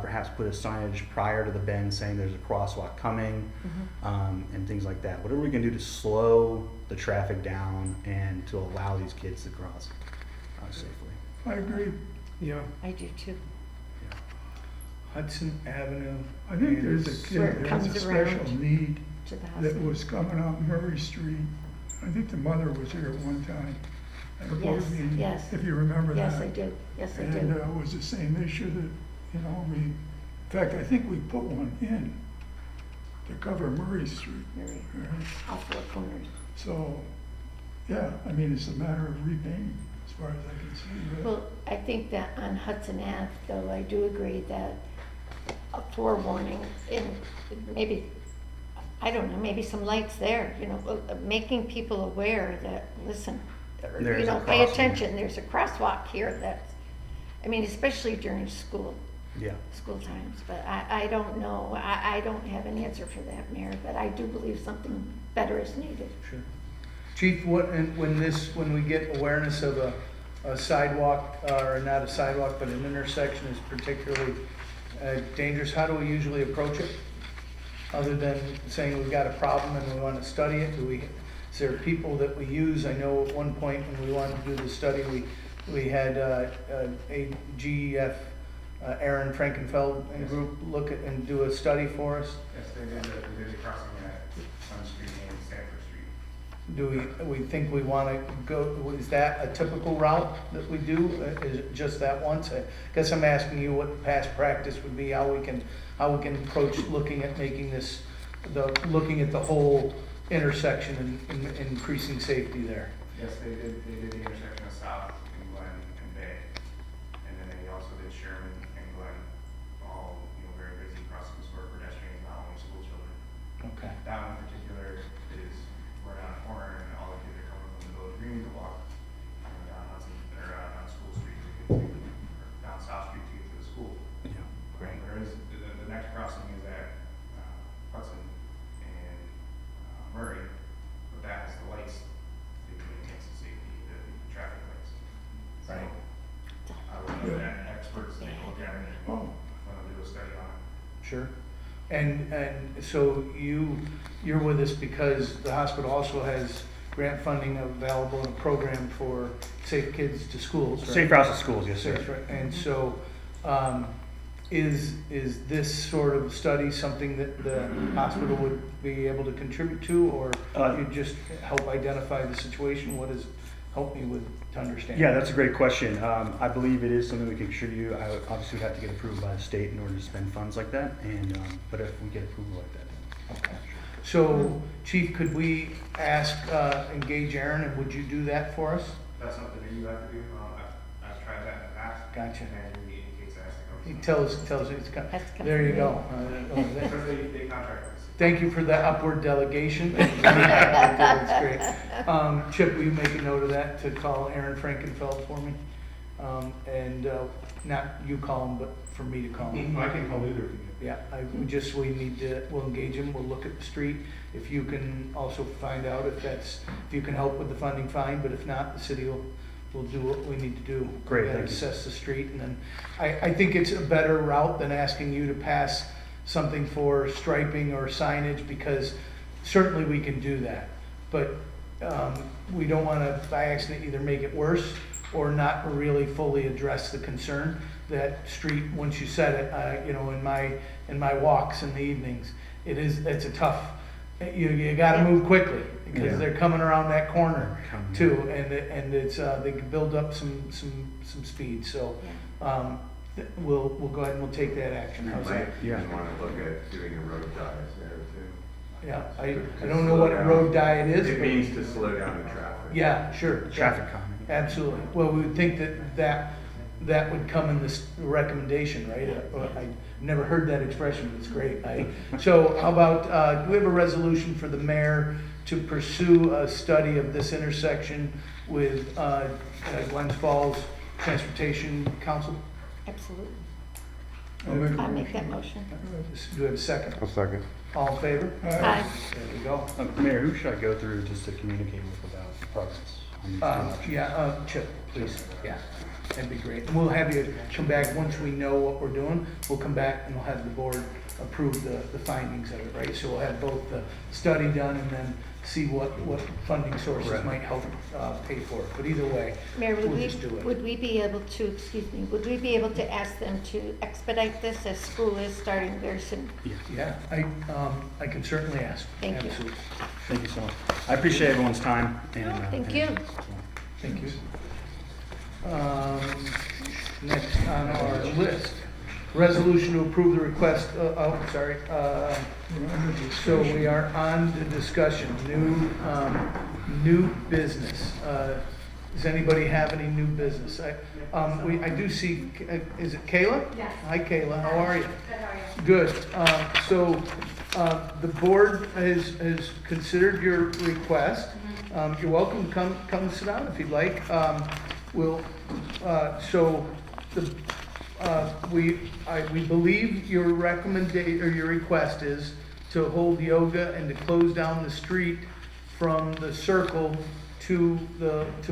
I: perhaps put a signage prior to the bend saying there's a crosswalk coming, and things like that. Whatever we can do to slow the traffic down and to allow these kids to cross safely.
B: I agree.
C: Yeah.
E: I do too.
A: Hudson Avenue.
B: I think there's a
E: Where
B: kid
E: it
B: that has a
E: comes
B: special
E: around
B: need
E: To the
B: that
E: hospital.
B: was coming up Murray Street. I think the mother was here one time at a board
E: Yes,
B: meeting,
E: yes.
B: if you remember that.
E: Yes, I do. Yes, I
B: And
E: do.
B: it was the same issue that, in fact, I think we put one in to cover Murray Street.
E: Very
B: Yeah.
E: off four corners.
B: So, yeah, it's a matter of repainting, as far as I can see. Really.
E: Well, I think that on Hudson Ave, though, I do agree that a forewarning and maybe, I don't know, maybe some lights there, making people aware that, listen,
I: There's a
E: pay
I: crosswalk.
E: attention, there's a crosswalk here that's, especially during school
I: Yeah.
E: times, but I don't know, I don't have an answer for that, Mayor, but I do believe something better is needed.
A: Sure. Chief, when we get awareness of a sidewalk, or not a sidewalk, but an intersection is particularly dangerous, how do we usually approach it? Other than saying we've got a problem and we want to study it, is there people that we use? I know at one point when we wanted to do the study, we had a GEF, Aaron Frankenfeld and group look at and do a study for us.
G: Yes, they did the crossing at Sun Street and Stanford Street.
A: Do we think we want to go, is that a typical route that we do? Is it just that once? I guess I'm asking you what past practice would be, how we can approach looking at making this, looking at the whole intersection and increasing safety there.
G: Yes, they did the intersection of South and Glen and Bay. And then they also did Sherman and Glen, all, very busy crossings for pedestrians, not only school children.
A: Okay.
G: That one in particular is right on a corner and all the kids are coming from the Village Green to walk down Hudson, or down School Street to get to, or down South Street to get to the school.
I: Yeah.
A: Great.
G: There is, the next crossing is at Hudson and Murray, but that has the lights to enhance the safety, the traffic lights. So,
A: Right.
G: I would know that experts take a look at it and
B: Oh.
G: want to do a study on it.
A: Sure. And so you're with us because the hospital also has grant funding available in a program for Safe Kids to Schools, right?
I: Safe routes to schools, yes,
A: Safe,
I: sir.
A: right. And so, is this sort of study something that the hospital would be able to contribute to, or you just help identify the situation? What is, help me with, to understand?
I: Yeah, that's a great question. I believe it is something we can contribute. I would obviously would have to get approved by the state in order to spend funds like that, and, but if we get approval like that.
A: Okay. So, Chief, could we ask, engage Aaron, and would you do that for us?
G: That's something that you have to do. I've tried that in the past.
A: Gotcha.
G: And in case I have to
A: He
G: go.
A: tells you it's coming.
E: That's coming.
A: There you go.
G: Because they contract us.
A: Thank you for that upward delegation. That's great. Chip, will you make a note of that to call Aaron Frankenfeld for me? And not you call him, but for me to call him.
D: I can call either of you.
A: Yeah, we need to, we'll engage him, we'll look at the street. If you can also find out if you can help with the funding, fine, but if not, the city will do what we need to do.
I: Great,
A: We've got to
I: thank you.
A: assess the street, and then, I think it's a better route than asking you to pass something for striping or signage, because certainly we can do that. But, we don't wanna by accident either make it worse or not really fully address the concern. That street, once you said it, you know, in my walks in the evenings, it's a tough, you gotta move quickly, because
I: Yeah.
A: they're coming around that corner
I: Coming.
A: too, and it's, they can build up some speed, so, we'll go ahead and we'll take that action.
H: You
A: How's
H: might
A: that?
H: even wanna look at doing a road diet there too.
A: Yeah, I
H: To
A: don't know
H: slow
A: what
H: down.
A: road diet is.
H: It
A: but-
H: means to slow down the traffic.
A: Yeah, sure.
I: Traffic calming.
A: Absolutely. Well, we would think that would come in this recommendation, right? I never heard that expression, it's great. So how about, do we have a resolution for the mayor to pursue a study of this intersection with Glens Falls Transportation Council?
E: Absolutely.
B: I'll make a
E: I make that
B: motion.
E: motion.
A: Do we have a second?
F: I'll second.
A: All in favor?
E: Aye.
A: There we go.
I: Mayor, who should I go through just to communicate with about progress on these two options?
A: Yeah, Chip, please, yeah, that'd be great. And we'll have you come back, once we know what we're doing, we'll come back and we'll have the board approve the findings of it, right? So we'll have both the study done and then see what funding sources
I: Right.
A: might help pay for it. But either way,
E: Mayor,
A: we'll just do it.
E: would we be able to ask them to expedite this, as school is starting very soon?
A: Yeah, I can certainly ask.
E: Thank you.
A: Absolutely.
I: Thank you so much. I appreciate everyone's time and.
E: Thank you.
A: Thank you. Next on our list, resolution to approve the request, so we are on the discussion, new business. Does anybody have any new business? I do see, is it Kayla?
J: Yes.
A: Hi Kayla, how are you?
J: Good, how are you?
A: Good. So, the board has considered your request. You're welcome to come sit down if you'd like. We believe your recommendation, or your request is to hold yoga and to close down the street from the circle to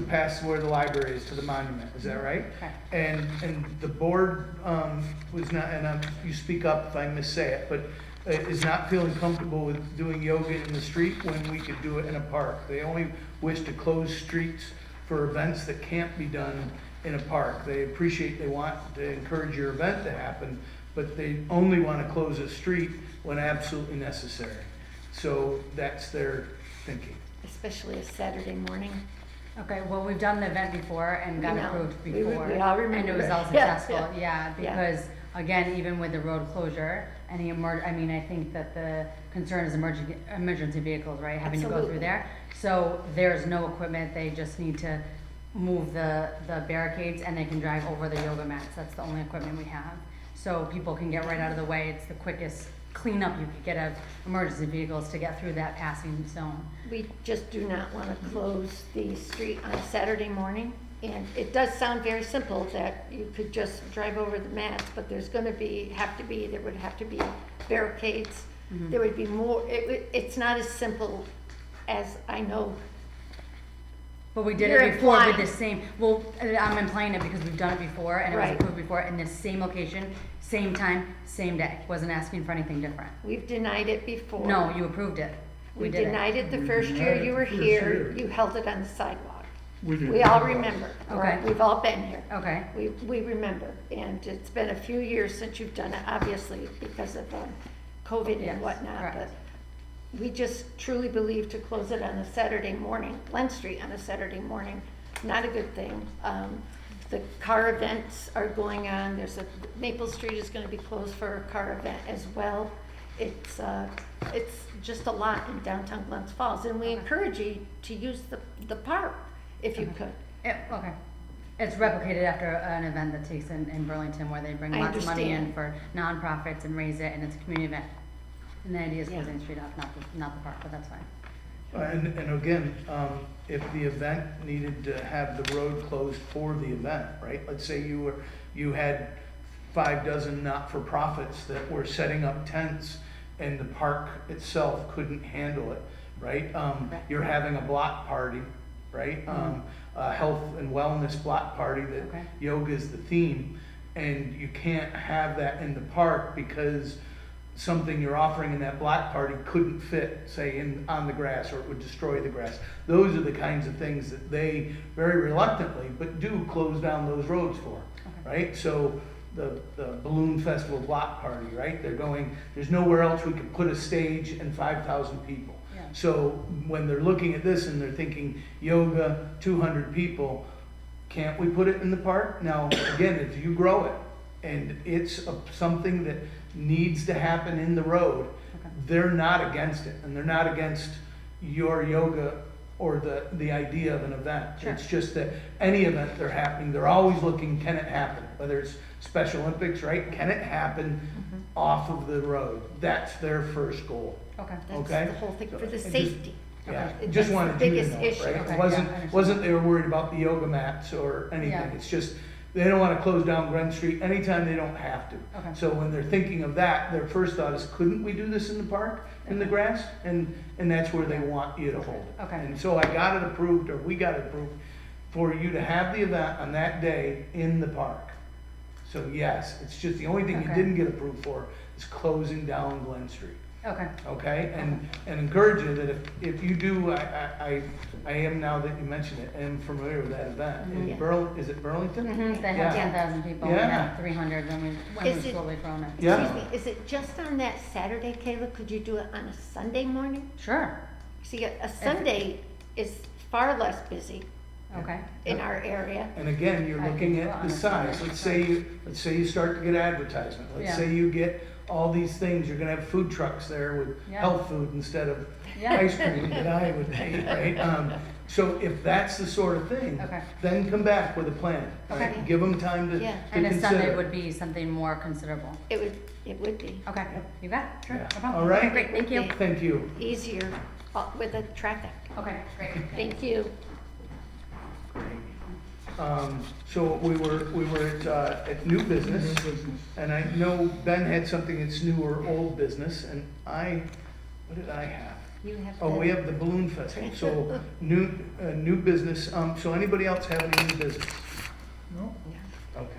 A: pass where the library is, to the monument, is that right?
J: Correct.
A: And the board, was not, you speak up if I missay it, but is not feeling comfortable with doing yoga in the street when we could do it in a park. They only wish to close streets for events that can't be done in a park. They want to encourage your event to happen, but they only want to close a street when absolutely necessary. So that's their thinking.
E: Especially a Saturday morning.
J: Okay, well, we've done the event before and got
E: We know.
J: approved
E: We
J: before.
E: all remember
J: And it was all
E: that. Yeah,
J: successful, yeah,
E: yeah.
J: because, again, even with the road closure, I think that the concern is emergency vehicles, right, having to go
E: Absolutely.
J: through there. So there's no equipment, they just need to move the barricades and they can drive over the yoga mats, that's the only equipment we have. So people can get right out of the way, it's the quickest cleanup you could get of emergency vehicles to get through that passing zone.
E: We just do not want to close the street on Saturday morning. And it does sound very simple that you could just drive over the mats, but there's going to there would have to be barricades.
J: Mhm.
E: There would be more, it's not as simple as I know.
J: But we did
E: You're
J: it before with
E: implying.
J: the same, well, I'm implying it because we've done it before and it was
E: Right.
J: approved before in the same location, same time, same day. Wasn't asking for anything different.
E: We've denied it before.
J: No, you approved it.
E: We
J: did it.
E: denied it the
B: We
E: first year
B: denied
E: you
B: it
E: were
B: the first
E: here,
B: year.
E: you held it on the sidewalk.
B: did.
E: We all remember.
J: Okay.
E: We've all been here.
J: Okay,
E: We remember, and it's been a few years since you've done it, obviously, because of COVID
J: Yes,
E: and whatnot,
J: correct.
E: but we just truly believe to close it on a Saturday morning, Glen Street on a Saturday morning, not a good thing. The car events are going on, Maple Street is gonna be closed for a car event as well. It's just a lot in downtown Glens Falls, and we
J: Okay.
E: encourage you to use the park if you could.
J: okay. It's replicated after an event that takes in Burlington where they bring
E: I
J: lots of money in
E: understand.
J: for nonprofits and raise it, and it's a community event. And the idea is
E: Yeah.
J: closing the street off, not the park, but that's fine.
A: And again, if the event needed to have the road closed for the event, right? Let's say you had 6 not-for-profits that were setting up tents and the park itself couldn't handle it, right? You're having a block party, right? A health and wellness block party that
J: Okay.
A: yoga is the theme, and you can't have that in the park because something you're offering in that block party couldn't fit, say, on the grass, or it would destroy the grass. Those are the kinds of things that they very reluctantly, but do close down those roads for, right? So the balloon festival block party, right? They're going, there's nowhere else we could put a stage and 5,000 people.
J: Yeah.
A: So when they're looking at this and they're thinking yoga, 200 people, can't we put it in the park? Now, again, if you grow it and it's something that needs to happen in the road,
J: Okay.
A: they're not against it, and they're not against your yoga or the idea of an event.
J: Sure.
A: It's just that any event they're happening, they're always looking, can it happen? Whether it's Special Olympics, right? Can it happen off of the road? That's their first goal.
J: Okay.
E: That's
A: Okay.
E: the whole thing, for the
A: Just-
E: safety.
A: Yeah,
E: That's
A: just
E: the
A: wanted you to
E: biggest
A: know,
E: issue.
A: right?
J: Okay,
A: It
J: yeah,
A: wasn't,
J: I understand.
A: wasn't they were worried about the yoga mats or anything.
J: Yeah.
A: It's just, they don't wanna close down Glen Street anytime they don't have to.
J: Okay.
A: So when they're thinking of that, their first thought is, couldn't we do this in the park, in the
J: Okay.
A: grass? And that's where they want you to hold it.
J: Okay.
A: And so I got it approved, or we got it approved, for you to have the event on that day in the park. So yes, it's just the only thing you
J: Okay.
A: didn't get approved for is closing down Glen Street.
J: Okay,
A: Okay, and encourage you that if you do, I am, now that you mention it, am familiar with that event.
E: Yeah.
A: Is it Burlington?
J: they have
A: Yeah.
J: 10,000 people, we
A: Yeah.
J: have 300, and
E: Is
J: we've
E: it-
J: slowly grown it.
A: Yeah.
E: Excuse me, is it just on that Saturday, Kayla? Could you do it on a Sunday morning?
J: Sure,
E: See, a Sunday is far less busy
J: okay,
E: in our area.
A: And again, you're
J: I
A: looking
J: think
A: at
J: so,
A: the size.
J: honestly.
A: Let's say you start to get advertisement. Let's
J: Yeah.
A: say you get all these things. You're gonna have food trucks there with
J: Yeah.
A: health food instead of
J: Yeah.
A: ice cream that I would hate, right? So if that's the sort of thing,
J: Okay.
A: then come back with a plan. right?
E: Okay.
A: Give them time to
E: Yeah.
J: and a Sunday
A: consider.
J: would be something more considerable.
E: It would be
J: Okay, you got it, sure,
A: Yeah.
J: no problem.
A: All right.
J: Great, thank you.
A: Thank you.
E: easier with the traffic.
J: Okay, great.
E: Thank you.
A: So we were at new business.
B: New business.
A: And I know Ben had something that's new or old business, and what did I have?
E: You have
A: Oh, we
E: the-
A: have the balloon festival, so new business. So anybody else have any new business?
B: No,
A: Okay.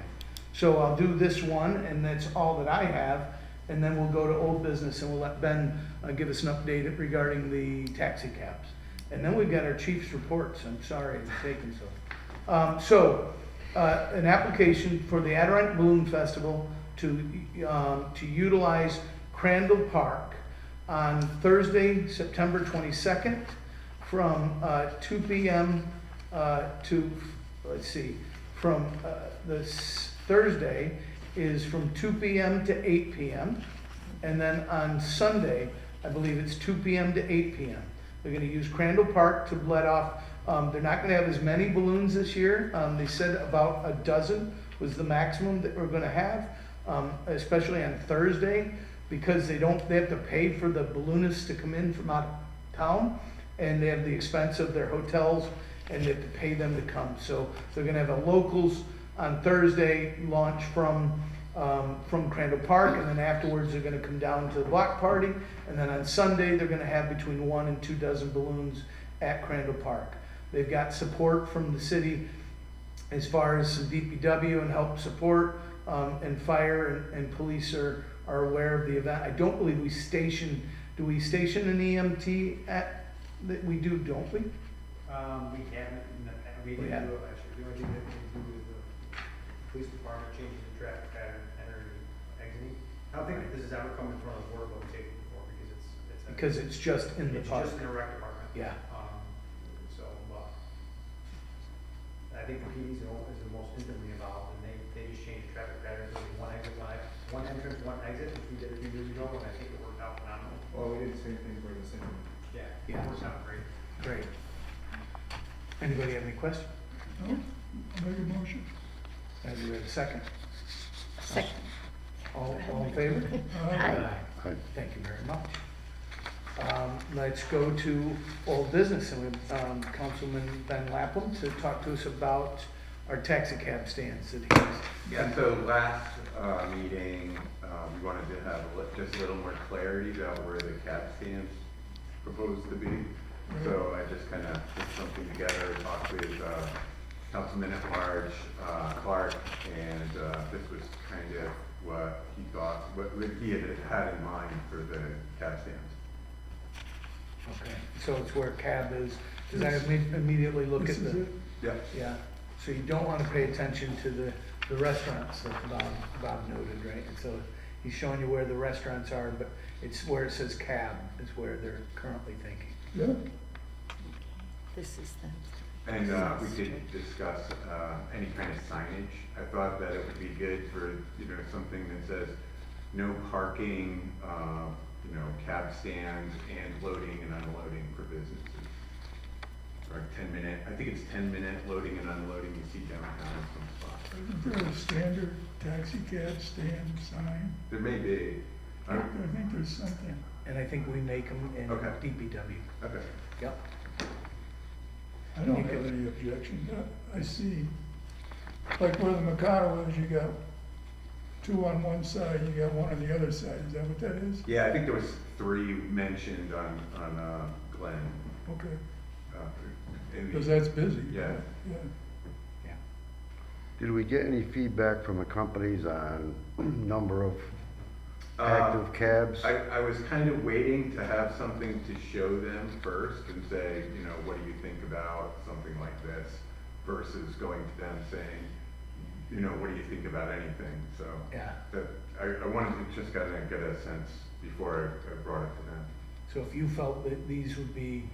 A: So I'll do this one, and that's all that I have, and then we'll go to old business, and we'll let Ben give us an update regarding the taxi cabs. And then we've got our chief's reports. I'm sorry it's taken so. An application for the Adirondack Balloon Festival to utilize Crandall Park on Thursday, September 22nd, from 2 p.m. To, let's see, from this Thursday is from 2 p.m. to 8 p.m. And then on Sunday, I believe it's 2 p.m. to 8 p.m. They're gonna use Crandall Park to let off, they're not gonna have as many balloons this year. They said about a dozen was the maximum that we're gonna have, especially on Thursday, because they have to pay for the balloonists to come in from out of town, and they have the expense of their hotels, and they have to pay them to come. So they're gonna have a locals on Thursday launch from Crandall Park, and then afterwards they're gonna come down to the block party, and then on Sunday they're gonna have between 1 and 2 dozen balloons at Crandall Park. They've got support from the city as far as some DPW and help support, and fire and police are aware of the event. I don't believe we stationed Do we station an EMT at, that we do, don't we?
G: We haven't, in the past. We didn't do it last year. The only thing that we do is the police department changes the traffic pattern, entering, exiting. I don't think that this has ever come in front of the board of safety before,
A: Because it's just in the
G: it's
A: park.
G: just in the rec department.
A: Yeah.
G: So, but I think the PD is the most intimately involved, and they just change the traffic patterns, there'll be one exit, one entrance, one exit, which we did a few years ago, and I think it worked out phenomenal.
K: Well, we did the same thing for the city.
G: Yeah,
A: Yeah.
G: it worked out great.
A: Great. Anybody have any questions?
B: No? I'll make a motion.
A: Do we have a second?
E: Second.
A: All in favor?
E: Aye.
F: Aye.
A: Thank you very much. Let's go to old business, and we have Councilman Ben Lapham to talk to us about our taxi cab stands that he's.
H: Yeah, so last meeting, we wanted to have just a little more clarity about where the cab stands proposed to be. So I just kind of put something together, talked with Councilman at Large, Clark, and this was kind of what he thought, what he had in mind for the cab stands.
A: Okay, so it's where cab is, because I immediately look
B: This
A: at
B: is
A: the,
B: it?
H: Yeah.
A: yeah, so you don't want to pay attention to the restaurants that Bob noted, right? And so he's showing you where the restaurants are, but it's where it says cab is where they're currently thinking.
B: Yeah,
E: This is the.
H: And we did discuss any kind of signage. I thought that it would be good for, something that says no parking, cab stands and loading and unloading for businesses. Or 10-minute, I think it's 10-minute loading and unloading you see downtown in some spots.
B: isn't there a standard taxi cab stand sign?
H: There may be.
B: I think there's something.
A: And I think we make them in
H: Okay.
A: DPW.
H: Okay.
A: Yep.
B: I don't have any objection. I see, like where the Mikado is, you got two on one side, you got one on the other side. Is that what that is?
H: Yeah, I think there was 3 mentioned on Glen.
B: Okay,
H: in the-
B: because that's busy.
H: Yeah.
B: Yeah.
F: Did we get any feedback from the companies on number of active cabs?
H: I was kind of waiting to have something to show them first and say, what do you think about something like this? Versus going to them saying, what do you think about anything? So
A: Yeah.
H: that I wanted to just kind of get a sense before I brought it to them.
A: So if you felt that these would be,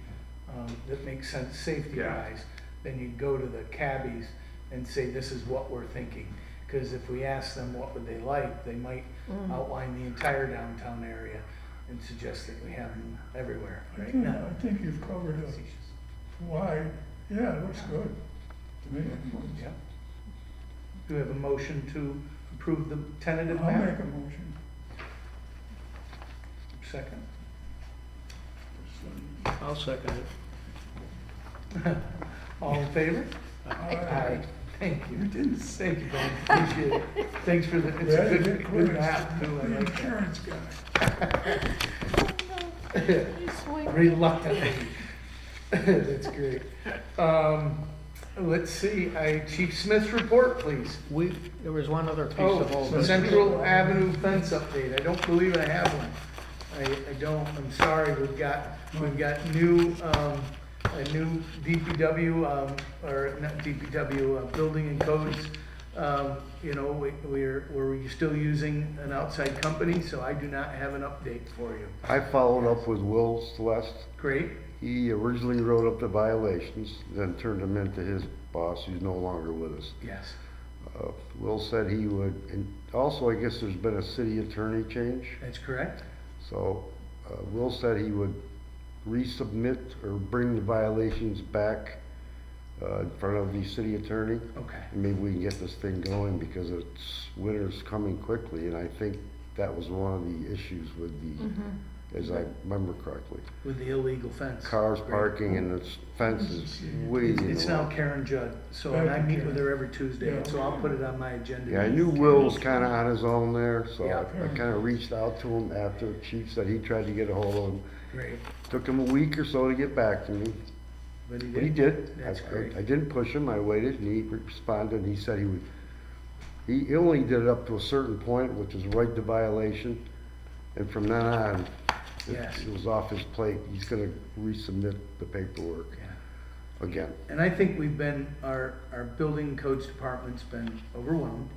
A: that makes sense safety
H: Yeah.
A: wise, then you'd go to the cabbies and say, this is what we're thinking. Because if we ask them what would they like, they might outline the entire downtown area and suggest that we have them everywhere, right?
B: I think you've covered it wide. Yeah, it looks good to me.
A: Yeah. Do we have a motion to approve the tentative
B: I'll
A: map?
B: make a motion.
A: Second.
C: I'll second it.
A: All in favor?
B: Aye.
A: Thank you.
B: You didn't
A: Thank you, Ben. Appreciate it. Thanks for the, it's
B: Yeah,
A: a
B: you
A: good,
B: get
A: good
B: clearance
A: map
B: from
A: too. I
B: the
A: like that.
B: insurance guy.
E: You swing.
A: Reluctantly. That's great. Let's see, Chief Smith's report, please.
C: There was one other piece of old
A: Oh,
C: business.
A: Central Avenue fence update. I don't believe I have one. I don't, I'm sorry, we've got new, a new DPW, or not DPW, building and codes. We're still using an outside company, so I do not have an update for you.
F: I followed up with Will Celeste.
A: Great,
F: He originally wrote up the violations, then turned them into his boss, who's no longer with us.
A: yes.
F: Will said he would, and also I guess there's been a city attorney change.
A: That's correct.
F: So Will said he would resubmit or bring the violations back in front of the city attorney.
A: Okay.
F: And maybe we can get this thing going because it's winter's coming quickly, and I think that was one of the issues with the, as I remember correctly.
A: With the illegal fence.
F: Cars
A: Great.
F: parking and its fences way in the
A: It's now
F: way.
A: Karen Judd, so and I meet with her every Tuesday,
B: Yeah.
A: so I'll put it on my agenda.
F: Yeah, I knew Will was kinda on his own there, so
A: Yeah.
F: I kinda reached out to him after the chief said he tried to get a hold of him.
A: Great,
F: Took him a week or so to get back to me,
A: but he
F: but he
A: did.
F: did.
A: That's great.
F: I didn't push him, I waited, and he responded, and he said he would, he only did it up to a certain point, which is write the violation, and from then on,
A: Yes.
F: It was off his plate. He's gonna resubmit the paperwork
A: Yeah.
F: again.
A: And I think our building codes department's been overwhelmed,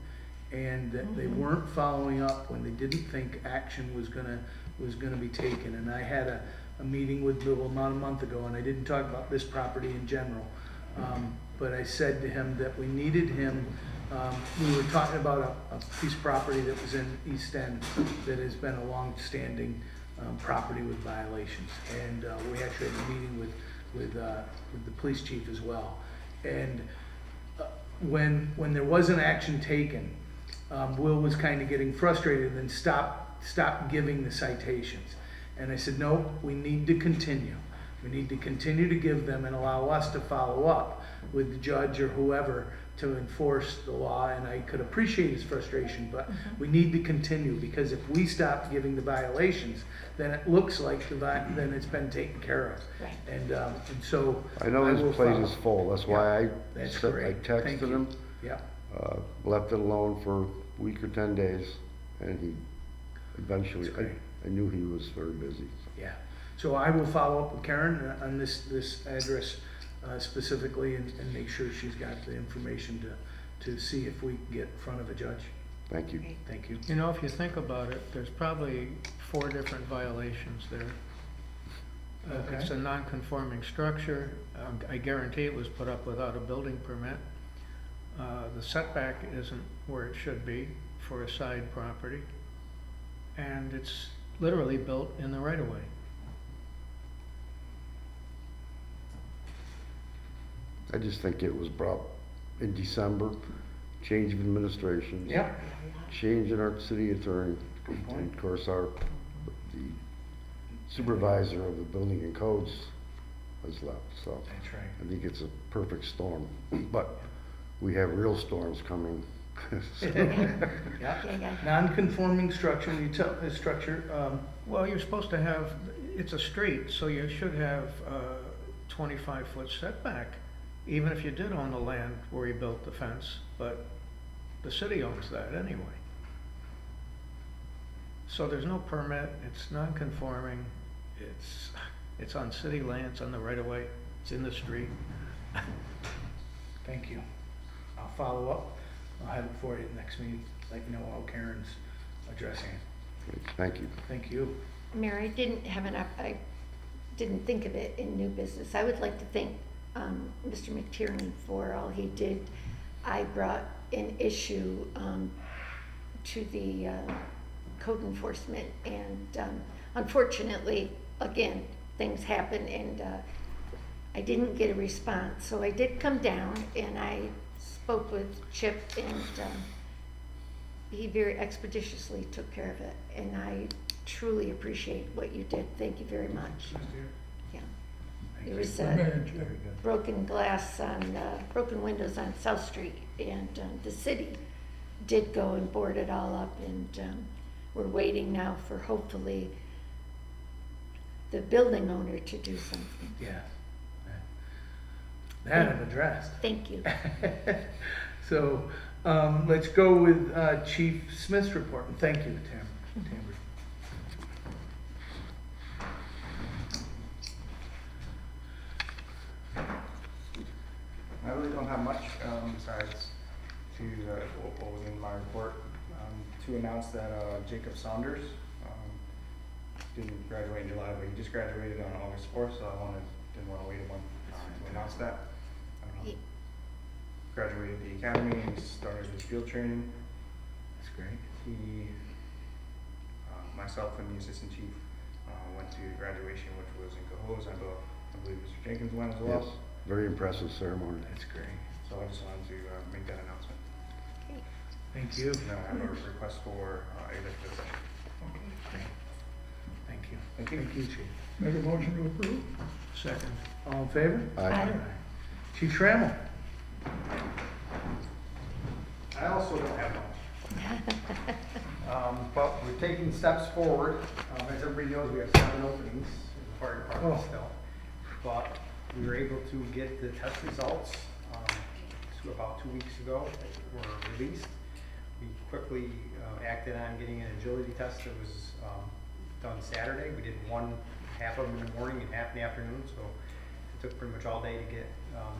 A: and that they weren't following up when they didn't think action was gonna be taken. And I had a meeting with Bill about a month ago, and I didn't talk about this property in general. But I said to him that we needed him, we were talking about a piece of property that was in East End that has been a long-standing property with violations. And we actually had a meeting with the police chief as well. And when there wasn't action taken, Will was kind of getting frustrated and stopped giving the citations. And I said, no, we need to continue. We need to continue to give them and allow us to follow up with the judge or whoever to enforce the law. And I could appreciate his frustration, but we need to continue, because if we stop giving the violations, then it looks like then it's been taken care of.
E: Right.
A: And so
F: I know
A: will
F: his plate
A: follow.
F: is full. That's why I
A: That's
F: I
A: great. Thank
F: texted
A: you.
F: him,
A: Yeah,
F: left it alone for a week or 10 days, and he eventually,
A: That's great.
F: I knew he was very busy.
A: yeah. So I will follow up with Karen on this address specifically, and make sure she's got the information to see if we can get in front of a judge.
F: Thank you.
A: Thank you.
C: You know, if you think about it, there's probably 4 different violations there. It's a
A: Okay.
C: non-conforming structure. I guarantee it was put up without a building permit. The setback isn't where it should be for a side property. And it's literally built in the right-of-way.
F: I just think it was brought in December, change of administration.
A: Yep.
F: Change in our city attorney, and of course the supervisor of the building and codes has left, so.
A: That's right.
F: I think it's a perfect storm, but we have real storms coming.
A: Yeah.
E: Yeah.
A: Non-conforming structure, structure,
C: Well, you're supposed to have, it's a street, so you should have 25-foot setback, even if you did own the land where you built the fence, but the city owns that anyway. So there's no permit, it's non-conforming, it's on city land, it's on the right-of-way, it's in the street.
A: thank you. I'll follow up. I'll have it for you at the next meeting, let you know how Karen's addressing it.
F: Thank you.
A: Thank you.
E: Mayor, I didn't think of it in new business. I would like to thank Mr. McTiernan for all he did. I brought an issue to the code enforcement, and unfortunately, again, things happen, and I didn't get a response. So I did come down and I spoke with Chip, and he very expeditiously took care of it, and I truly appreciate what you did. Thank you very much. Yeah. There was
A: Very good.
E: broken glass on, broken windows on South Street, and the city did go and board it all up, and we're waiting now for hopefully the building owner to do something.
A: Yeah. That I've addressed.
E: Thank you.
A: So, let's go with Chief Smith's report, and thank you, Tamara.
K: I really don't have much, besides to, what was in my report, to announce that, Jacob Saunders, didn't graduate in July, but he just graduated on August 4th, so didn't wanna wait a month, to announce that. Graduated the academy and started his field training.
A: That's great.
K: He, myself and the assistant chief, went to graduation, which was in Cohoes. I believe Mr. Jenkins went as well.
F: Yes, very impressive ceremony.
A: That's great.
K: So I just wanted to make that announcement.
A: Thank you.
K: Now I have a request for executive session.
A: Okay, great. Thank you.
K: Thank you.
A: Thank you, Chief.
B: Make a motion to approve?
C: Second.
A: All in favor?
F: Aye.
A: Chief Trammell?
G: I also don't have much. But we're taking steps forward. As everybody knows, we have 7 openings in the fire department still. But we were able to get the test results about 2 weeks ago that were released. We quickly acted on getting an agility test that was done Saturday. We did half of them in the morning and half in the afternoon, so it took pretty much all day to get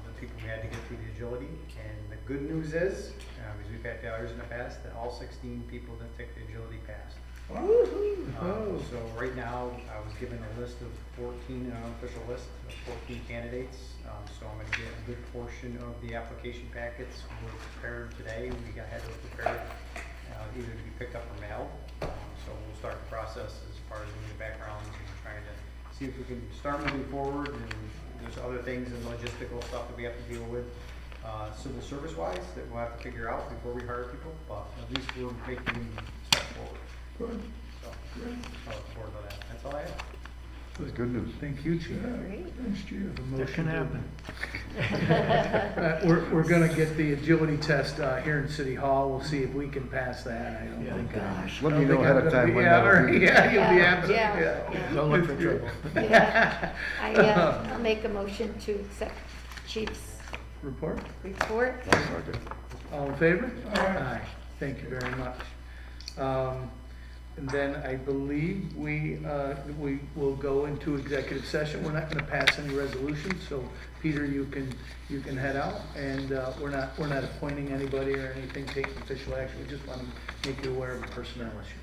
G: the people we had to get through the agility. And the good news is, because we've had failures in the past, that all 16 people that took the agility passed. So right now, I was given a list of 14, an unofficial list of 14 candidates. So I'm gonna get a good portion of the application packets were prepared today. We had those prepared, either to be picked up or mailed. So we'll start the process as far as doing the backgrounds and trying to see if we can start moving forward. And there's other things and logistical stuff that we have to deal with, civil service wise, that we'll have to figure out before we hire people. But at least we're making steps forward.
B: Good.
G: So, I look forward to that. That's all I have.
F: That's good news.
A: Thank you, Chief.
E: Great.
B: Thanks, Chief.
C: That can happen.
A: We're gonna get the agility test here in City Hall. We'll see if we can pass that. I don't
C: Yeah.
A: think.
E: Gosh.
F: Let
A: I
F: me
A: don't
F: know
A: think
F: ahead
A: I'm
F: of
A: gonna
F: time
A: be-
F: when
A: yeah,
F: that'll
A: or-
F: be.
A: Yeah, you'll be
E: Yeah,
A: absent,
E: yeah.
A: yeah.
C: Don't look for trouble.
E: Yeah. I'll make a motion to accept Chief's
A: Report?
E: report.
F: I'll second.
A: All in favor?
B: Aye.
A: Thank you very much. And then I believe we will go into executive session. We're not gonna pass any resolutions, so Peter, you can head out. And, we're not appointing anybody or anything, taking official action. We just want to make you aware of a personnel issue.